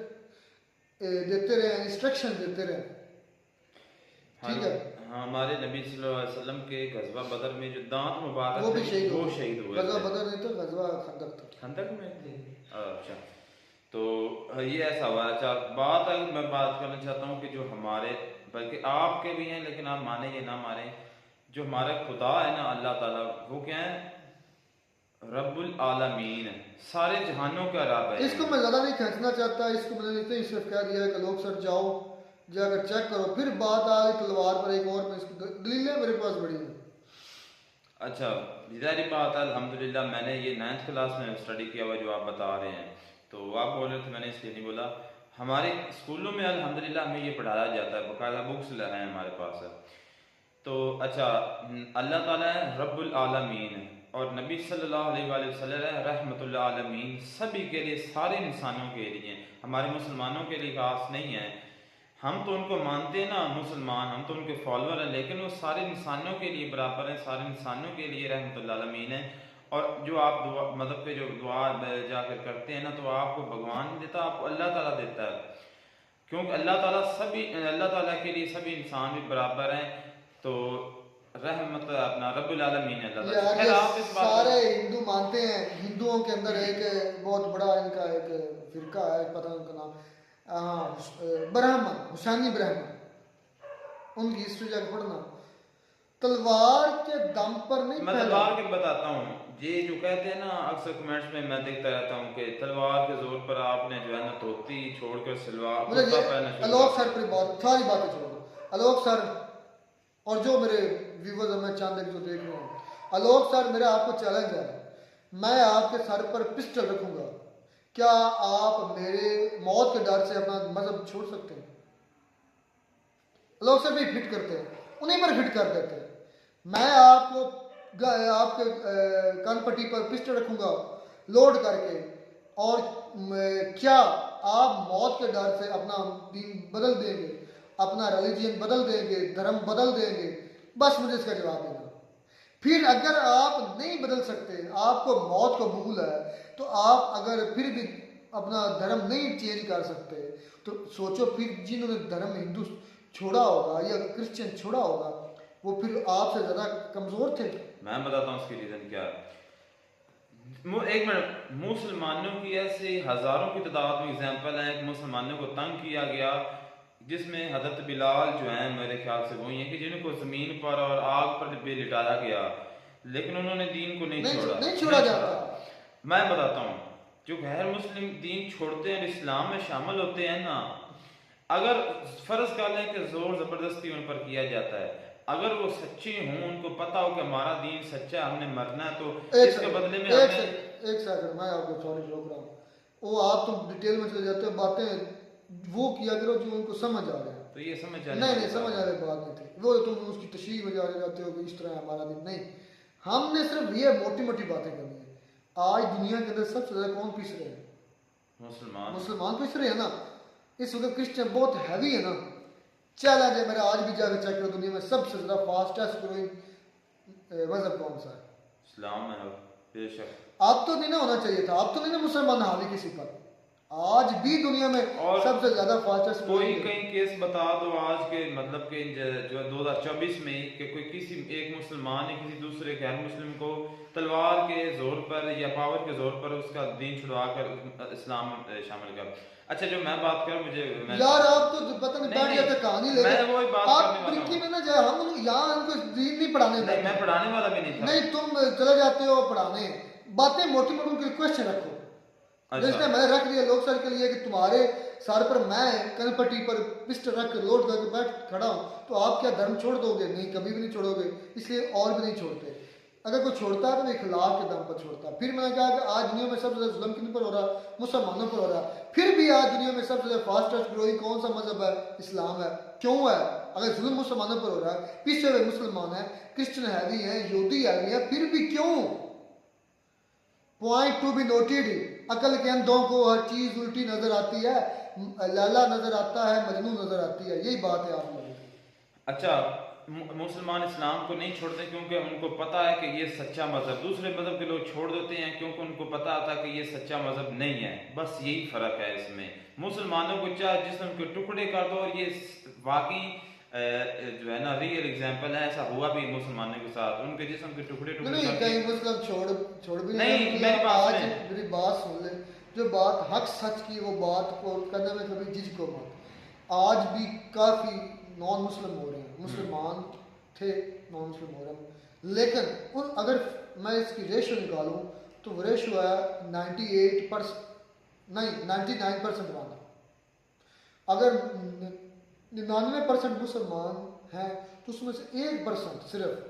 देते रहे, इंस्ट्रक्शन देते रहे, ठीक है। हाँ, हमारे नबी सल्लल्लाहु अलैहि वसल्लम के गज़वा बदर में जो दांत मुबारक वो भी शहीद हुए। गज़वा बदर नहीं तो गज़वा खंदक था। खंदक में थे। अच्छा, तो ये ऐसा हुआ। अच्छा, बात है, मैं बात करना चाहता हूँ कि जो हमारे, बल्कि आपके भी हैं लेकिन आप माने या ना माने, जो हमारा खुदा है ना अल्लाह ताला, वो क्या है? रब्बुल आलमीन, सारे जहानों का रब है। इसको मैं ज़्यादा नहीं खींचना चाहता, इसको मैंने इतना ही सिर्फ कह दिया है कि लोग सर जाओ जाकर चेक करो। फिर बात आ गई तलवार पर, एक और में इसको दलीलें मेरे पास बड़ी हैं। अच्छा, ज़ाहिर बात है, अल्हम्दुलिल्लाह मैंने ये 9th क्लास में स्टडी किया हुआ जो आप बता रहे हैं, तो आप बोल रहे थे, मैंने इसलिए नहीं बोला। हमारे स्कूलों में अल्हम्दुलिल्लाह हमें ये पढ़ाया जाता है, बाकायदा बुक्स हैं हमारे पास। तो अच्छा, अल्लाह ताला है रब्बुल आलमीन और नबी सल्लल्लाहु अलैहि वसल्लम रहमतुल आलमीन, सभी के लिए, सारे इंसानों के लिए, हमारे मुसलमानों के लिए खास नहीं है। हम तो उनको मानते हैं ना मुसलमान, हम तो उनके फॉलोअर हैं, लेकिन वो सारे इंसानों के लिए बराबर हैं, सारे इंसानों के लिए रहमतुल आलमीन है। और जो आप दुआ मतलब पे जो दुआ जाकर करते हैं ना, तो आपको भगवान नहीं देता, आपको अल्लाह ताला देता है, क्योंकि अल्लाह ताला के लिए सभी इंसान भी बराबर हैं। तो रहमत अपना रब्बुल आलमीन यार, सारे हिंदू मानते हैं, हिंदुओं के अंदर एक बहुत बड़ा इनका एक फिरका है, पता नहीं उनका नाम, ब्राह्मण, हुसैनी ब्राह्मण, उनकी हिस्ट्री जाकर पढ़ना। तलवार के दम पर नहीं, मैं तलवार के बताता हूँ, ये जो कहते हैं ना अक्सर कमेंट्स में मैं देखता रहता हूँ कि तलवार के जोर पर आपने जो है ना धोती छोड़कर सलवार कुर्ता पहनना। आलोक सर पर बहुत सारी बातें छोड़ दो, आलोक सर और जो मेरे व्यूवर्स हैं, मैं चांद जो देख रहे हैं, आलोक सर मेरा आपको चैलेंज है, मैं आपके सर पर पिस्टल रखूंगा, क्या आप मेरे मौत के डर से अपना मजहब छोड़ सकते हैं? आलोक सर भी फिट करते हैं, उन्हीं पर फिट कर देते हैं। मैं आपको आपके कान पट्टी पर पिस्टल रखूंगा लोड करके, और क्या आप मौत के डर से अपना दीन बदल देंगे, अपना रिलीजन बदल देंगे, धर्म बदल देंगे? बस मुझे इसका जवाब देना। फिर अगर आप नहीं बदल सकते, आपको मौत कबूल है, तो आप अगर फिर भी अपना धर्म नहीं चेंज कर सकते, तो सोचो फिर जिन्होंने धर्म हिंदू छोड़ा होगा या क्रिश्चियन छोड़ा होगा, वो फिर आपसे ज़्यादा कमज़ोर थे। मैं बताता हूँ उसकी रीज़न क्या है। एक मिनट, मुसलमानों की ऐसे हज़ारों की तादाद में एग्जाम्पल है कि मुसलमानों को तंग किया गया, जिसमें हजरत बिलाल जो हैं मेरे ख्याल से वही हैं कि जिनको जमीन पर और आग पर भी लिटाया गया, लेकिन उन्होंने दीन को नहीं छोड़ा। नहीं छोड़ा जाता। मैं बताता हूँ, जो गैर मुस्लिम दीन छोड़ते हैं, इस्लाम में शामिल होते हैं ना, अगर फर्ज कर लें कि जोर जबरदस्ती उन पर किया जाता है, अगर वो सच्चे हों, उनको पता हो कि हमारा दीन सच्चा है, हमने मरना है, तो इसके बदले में एक सेकंड मैं आपको सॉरी रोक रहा हूँ। वो आप तो डिटेल में चले जाते हो, बातें वो किया करो जो उनको समझ आ रहा है। तो ये समझ नहीं समझ आ रही बात नहीं थी वो, तुम उसकी तशरीह में जा जाते हो कि इस तरह हमारा दिन नहीं। हमने सिर्फ ये मोटी मोटी बातें करनी है। आज दुनिया के अंदर सबसे ज्यादा कौन पिस रहे हैं? मुसलमान पिस रहे हैं ना। इस वक्त क्रिश्चियन बहुत हैवी है ना। चैलेंज है मेरा, आज भी जाकर चेक करो, दुनिया में सबसे ज्यादा फास्टेस्ट ग्रोइंग मजहब कौन सा है? इस्लाम है बेशक। आप तो नहीं ना होना चाहिए था, आप तो नहीं ना मुसलमान हावी किसी पर। आज भी दुनिया में और सबसे ज्यादा फास्टेस्ट कोई कहीं केस बता दो आज के मतलब के जो 2024 में कि कोई किसी एक मुसलमान ने किसी दूसरे गैर मुस्लिम को तलवार के जोर पर या पावर के जोर पर उसका दीन छुड़वा कर इस्लाम में शामिल कर। अच्छा जो मैं बात कर मुझे यार आप तो पता नहीं बैठ जाते कहानी ले, मैं वही बात आप करने वाला हूं। में ना जाए, हम यहाँ उनको दीन नहीं पढ़ाने नहीं, मैं पढ़ाने वाला भी नहीं था। नहीं तुम चले जाते हो पढ़ाने, बातें मोटी मोटी उनकी क्वेश्चन रखो। अच्छा। जैसे मैंने रख दिया लोग सर के लिए कि तुम्हारे सर पर मैं कनपट्टी पर पिस्टल रख कर लोड करके बैठ खड़ा हूं, तो आप क्या धर्म छोड़ दोगे? नहीं, कभी भी नहीं छोड़ोगे, इसलिए और भी नहीं छोड़ते। अगर कोई छोड़ता है तो इखलाक के दम पर छोड़ता है। फिर मैंने कहा कि आज दुनिया में सबसे ज्यादा जुल्म किन पर हो रहा है? मुसलमानों पर हो रहा है। फिर भी आज दुनिया में सबसे ज्यादा फास्टेस्ट ग्रोइंग कौन सा मजहब है? इस्लाम है। क्यों है? अगर जुल्म मुसलमानों पर हो रहा है, पीछे हुए मुसलमान है, क्रिश्चियन हैवी है, यहूदी हैवी है, फिर भी क्यों? Point to be noted. अकल के अंधों को हर चीज उल्टी नजर आती है, लैला नजर आता है, मजनू नजर आती है, यही बात है आप लोगों की। अच्छा मुसलमान इस्लाम को नहीं छोड़ते क्योंकि उनको पता है कि ये सच्चा मजहब। दूसरे मजहब के लोग छोड़ देते हैं क्योंकि उनको पता आता है कि ये सच्चा मजहब नहीं है। बस यही फर्क है इसमें। मुसलमानों को चाहे जिस्म के टुकड़े कर दो, और ये वाकई जो है ना रियल एग्जांपल है, ऐसा हुआ भी मुसलमानों के साथ, उनके जिस्म के टुकड़े नहीं कहीं मुस्लिम छोड़ भी नहीं। मेरी बात सुन ले, जो बात हक सच की वो बात को करने में कभी झिझक को मत। आज भी काफी नॉन मुस्लिम हो रहे हैं, मुसलमान थे नॉन मुस्लिम हो रहे हैं, लेकिन अगर मैं इसकी रेशो निकालूं तो वो रेशो है 98% नहीं 99% वाला। अगर 99% मुसलमान हैं तो उसमें से 1% सिर्फ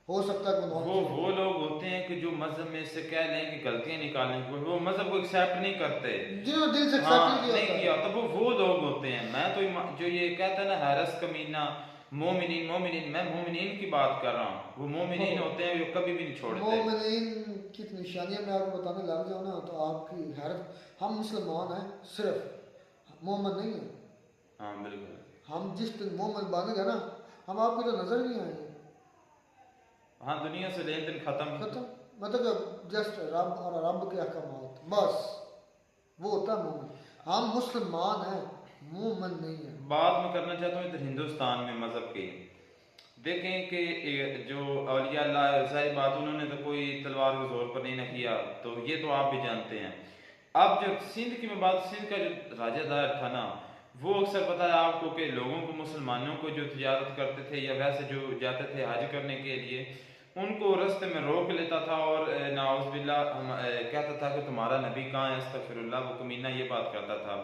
हो सकता है वो लोग होते हैं कि जो मजहब में से कह लें कि गलतियां निकालने की, वो मजहब को एक्सेप्ट नहीं करते, जिन्होंने दिल से नहीं किया, तो वो लोग होते हैं। मैं तो जो ये कहता है ना हैरस कमीना मोमिनीन, मैं मोमिनीन की बात कर रहा हूँ। वो मोमिनीन होते हैं जो कभी भी नहीं छोड़ते। मोमिनीन की निशानियां मैं आपको बताने लग जाऊँ ना तो आपकी हैरत। हम मुसलमान हैं सिर्फ, मोमिन नहीं है। हाँ बिल्कुल। हम जिस दिन मोमिन बन गए ना, हम आपको तो नजर नहीं आएंगे। हाँ दुनिया से लेन देन खत्म मतलब जस्ट रब और रब के अहकामात, बस वो होता है मोमिन। हम मुसलमान हैं, मोमिन नहीं है। बात मैं करना चाहता हूँ इधर हिंदुस्तान में मजहब की। देखें कि जो औलिया अल्लाह, सारी बात उन्होंने तो कोई तलवार के जोर पर नहीं न किया, तो ये तो आप भी जानते हैं। अब जो सिंध की मैं बात, सिंध का जो राजादार था ना, वो अक्सर पता है आपको कि लोगों को, मुसलमानों को जो तिजारत करते थे या वैसे जो जाते थे हज करने के लिए, उनको रास्ते में रोक लेता था और नाउज़ुबिल्ला कहता था कि तुम्हारा नबी कहाँ है, अस्तगफिरुल्लाह। वो कमीना ये बात करता था।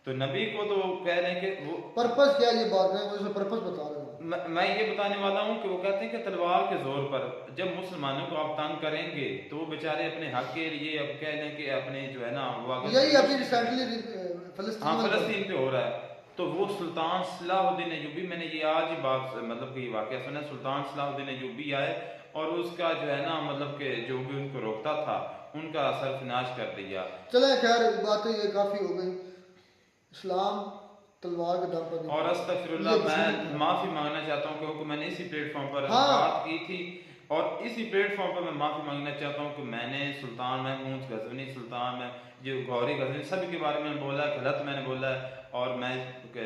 तो नबी को तो कह रहे हैं कि वो पर्पस क्या, ये बात है मुझे पर्पस बता रहा हूँ। मैं ये बताने वाला हूँ कि वो कहते हैं कि तलवार के जोर पर जब मुसलमानों को आप तंग करेंगे तो वो बेचारे अपने हक के लिए अब कह लें कि अपने जो है ना वो यही अभी रिसेंटली फलस्तीन पे हो रहा है। तो वो सुल्तान सलाहुद्दीन अय्यूबी, मैंने ये आज ही बात मतलब कि वाकया सुना, सुल्तान सलाहुद्दीन अय्यूबी आए और उसका जो है ना मतलब कि जो भी उनको रोकता था उनका सर्फनाश कर दिया। चले खैर बातें ये काफी हो गई। इस्लाम तलवार के दम पर, और अस्तगफिरुल्लाह मैं माफी मांगना चाहता हूँ क्योंकि मैंने इसी प्लेटफॉर्म पर बात की थी और इसी प्लेटफॉर्म पर मैं माफी मांगना चाहता हूँ कि मैंने सुल्तान महमूद गजनी, सुल्तान में जो गौरी गजनी, सभी के बारे में बोला, गलत मैंने बोला है और मैं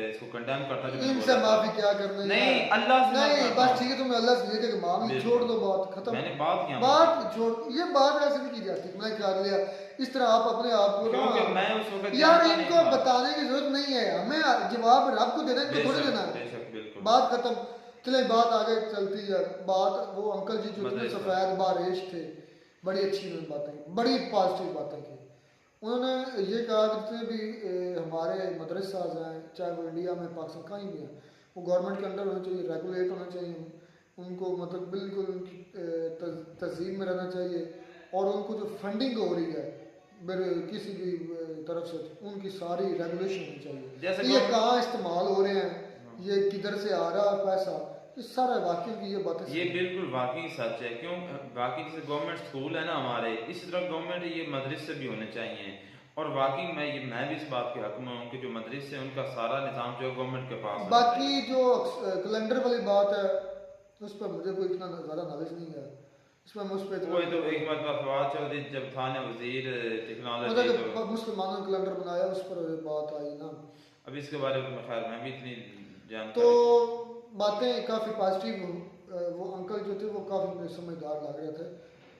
इसको कंडेम करता हूँ। इनसे माफी क्या करनी? नहीं अल्लाह से नहीं, बस ठीक है, तुम अल्लाह से लेके मांगी, छोड़ दो, बात खत्म। मैंने बात किया, बात छोड़, ये बात ऐसे नहीं की जाती। मैं कर लिया इस तरह आप अपने आप को क्योंकि मैं उस वक्त यार जानता इनको नहीं था। बताने की जरूरत नहीं है, हमें जवाब रब को देना है, इनको थोड़ी देना है। बेशक बिल्कुल बात खत्म। चले बात आगे चलती है। बात वो अंकल जी जो इतने मदरसा। सफेद बारिश थे, बड़ी अच्छी उन्होंने बातें की, बड़ी पॉजिटिव बातें की। उन्होंने ये कहा कि जितने भी हमारे मदरसा हैं, चाहे वो इंडिया में पाकिस्तान कहीं भी हैं, वो गवर्नमेंट के अंडर होना चाहिए, रेगुलेट होना चाहिए, उनको मतलब बिल्कुल उनकी तज़ीम में रहना चाहिए, और उनको जो फंडिंग हो रही है किसी भी तरफ से, उनकी सारी रेगुलेशन होनी चाहिए। जैसे ये कहाँ इस्तेमाल हो रहे हैं, ये किधर से आ रहा है पैसा, ये सारा वाकई की ये बातें ये बिल्कुल वाकई सच है। क्यों? बाकी जैसे गवर्नमेंट स्कूल है ना हमारे, इसी तरह गवर्नमेंट ये मदरसे भी होने चाहिए। और वाकई मैं भी इस बात के हक में हूँ कि जो मदरसे हैं उनका सारा निज़ाम जो है गवर्नमेंट के पास है। बाकी जो कैलेंडर वाली बात है उस पर मुझे कोई इतना ज़्यादा नॉलेज नहीं है, इसमें मुझ पर वो तो एक मरतबा फवाद चौधरी जब था ना वजीर टेक्नोलॉजी, मतलब तो मुसलमानों ने कैलेंडर बनाया, उस पर बात आई ना। अब इसके बारे में खैर मैं भी इतनी जानता तो बातें काफ़ी पॉजिटिव। वो अंकल जो थे वो काफ़ी समझदार लग रहे थे,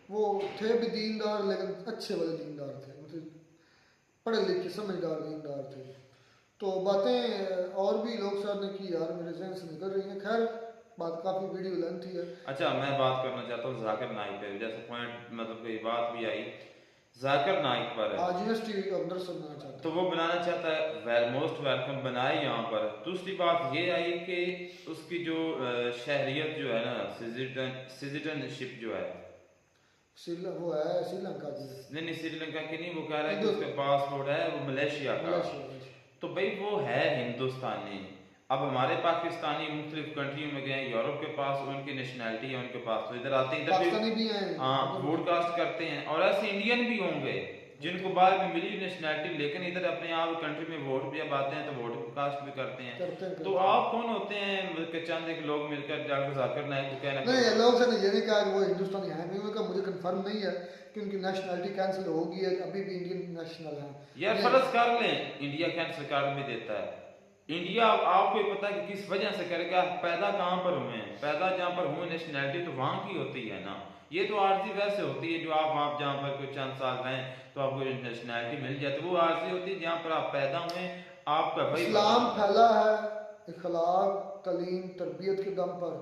वो थे भी दीनदार, लेकिन अच्छे वाले दीनदार थे, मतलब पढ़े लिखे समझदार दीनदार थे। तो बातें और भी लोग साहब ने की यार, मेरे जहन से निकल रही हैं। खैर बात काफ़ी वीडियो लेंथ है। अच्छा, मैं बात करना चाहता हूँ जाकिर नाइक पे, जैसे पॉइंट मतलब कोई बात भी आई जाकिर नाइक पर है। आज यूनिवर्सिटी के अंदर से बनाना चाहता तो वो बनाना चाहता है, वेल मोस्ट वेलकम बनाए यहाँ पर। दूसरी बात ये आई कि उसकी जो शहरियत जो है ना, सिटीजनशिप जो है, वो है श्रीलंका की, नहीं श्रीलंका की नहीं, वो कह रहा है कि उसका पासपोर्ट है वो मलेशिया का। तो भाई वो है हिंदुस्तानी। अब हमारे पाकिस्तानी मुख्तलिफ कंट्रियों में गए, यूरोप के पास उनकी नेशनैलिटी है उनके पास, तो इधर आते हैं, इधर भी हैं, हाँ ब्रॉडकास्ट करते हैं। और ऐसे इंडियन भी होंगे जिनको बाद में मिली नेशनैलिटी, लेकिन इधर अपने आप कंट्री में वोट भी अब आते हैं तो वोट कास्ट भी करते हैं। तो आप कौन होते हैं कि चंद एक लोग मिलकर डॉक्टर जाकिर नाइक को कहना? नहीं, लोग से ये नहीं कहा कि वो हिंदुस्तानी है, नहीं, उनका मुझे कंफर्म नहीं है कि उनकी नेशनैलिटी कैंसिल होगी है, अभी भी इंडियन नेशनल है। यार फर्ज कर लें इंडिया कैंसिल कार्ड में देता है, इंडिया आपको पता है कि किस वजह से करेगा, पैदा कहाँ पर हुए हैं, पैदा जहाँ पर हुए नेशनैलिटी तो वहाँ की होती है ना। ये तो आर्जी वैसे होती है जो आप जहाँ पर कोई चंद साल रहें तो आपको नेशनैलिटी मिल जाती है, वो आर्जी होती है जहाँ पर आप पैदा हुए, आपका भाई इस्लाम फैला है इखलाक तलीम तरबियत के दम पर,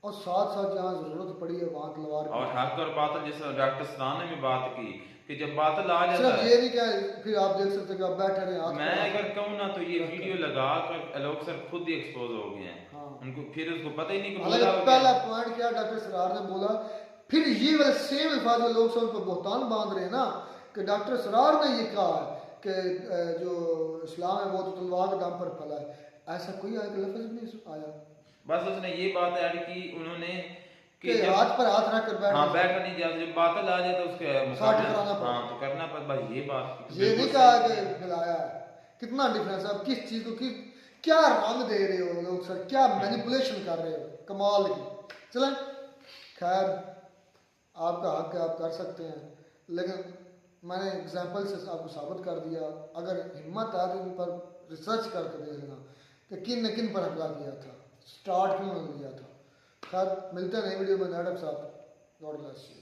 और साथ साथ जहाँ जरूरत पड़ी है वहाँ तलवार। और हक और बातिल, जैसे डॉक्टर सलाम ने भी बात की कि जब बातिल आ जाता है, ये नहीं क्या फिर आप देख सकते कि आप बैठे रहे। मैं अगर कहूँ ना तो ये वीडियो लगा कर लोग सर खुद ही एक्सपोज हो गए हैं। हाँ। उनको फिर उसको पता ही नहीं कि पहला पॉइंट क्या डॉक्टर सरार ने बोला, फिर ये वाले सेम अल्फाज में लोग सब उन पर बोहतान बांध रहे हैं ना कि डॉक्टर सरार ने ये कहा है कि जो इस्लाम है वो तो तलवार के दम पर फैला है। ऐसा कोई लफ्ज नहीं आया, बस उसने ये बात ऐड की उन्होंने कि हाथ पर हाथ रख कर बैठा नहीं जाता, जब बातिल आ जाए तो उसके तो करना पर बस ये बात। ये नहीं कहा कि फैलाया है। कितना डिफरेंस है, किस चीज को क्या रंग दे रहे हो लोग सर, क्या मैनिपुलेशन कर रहे हो, कमाल की। चलें खैर आपका हक है, आप कर सकते हैं, लेकिन मैंने एग्जाम्पल से आपको साबित कर दिया। अगर हिम्मत है तो इन पर रिसर्च करके देख लेना कि किन ने किन पर हमला किया था, स्टार्ट क्यों लिया था। खैर मिलते हैं नई वीडियो में। नाटक साहब, गॉड ब्लेस यू।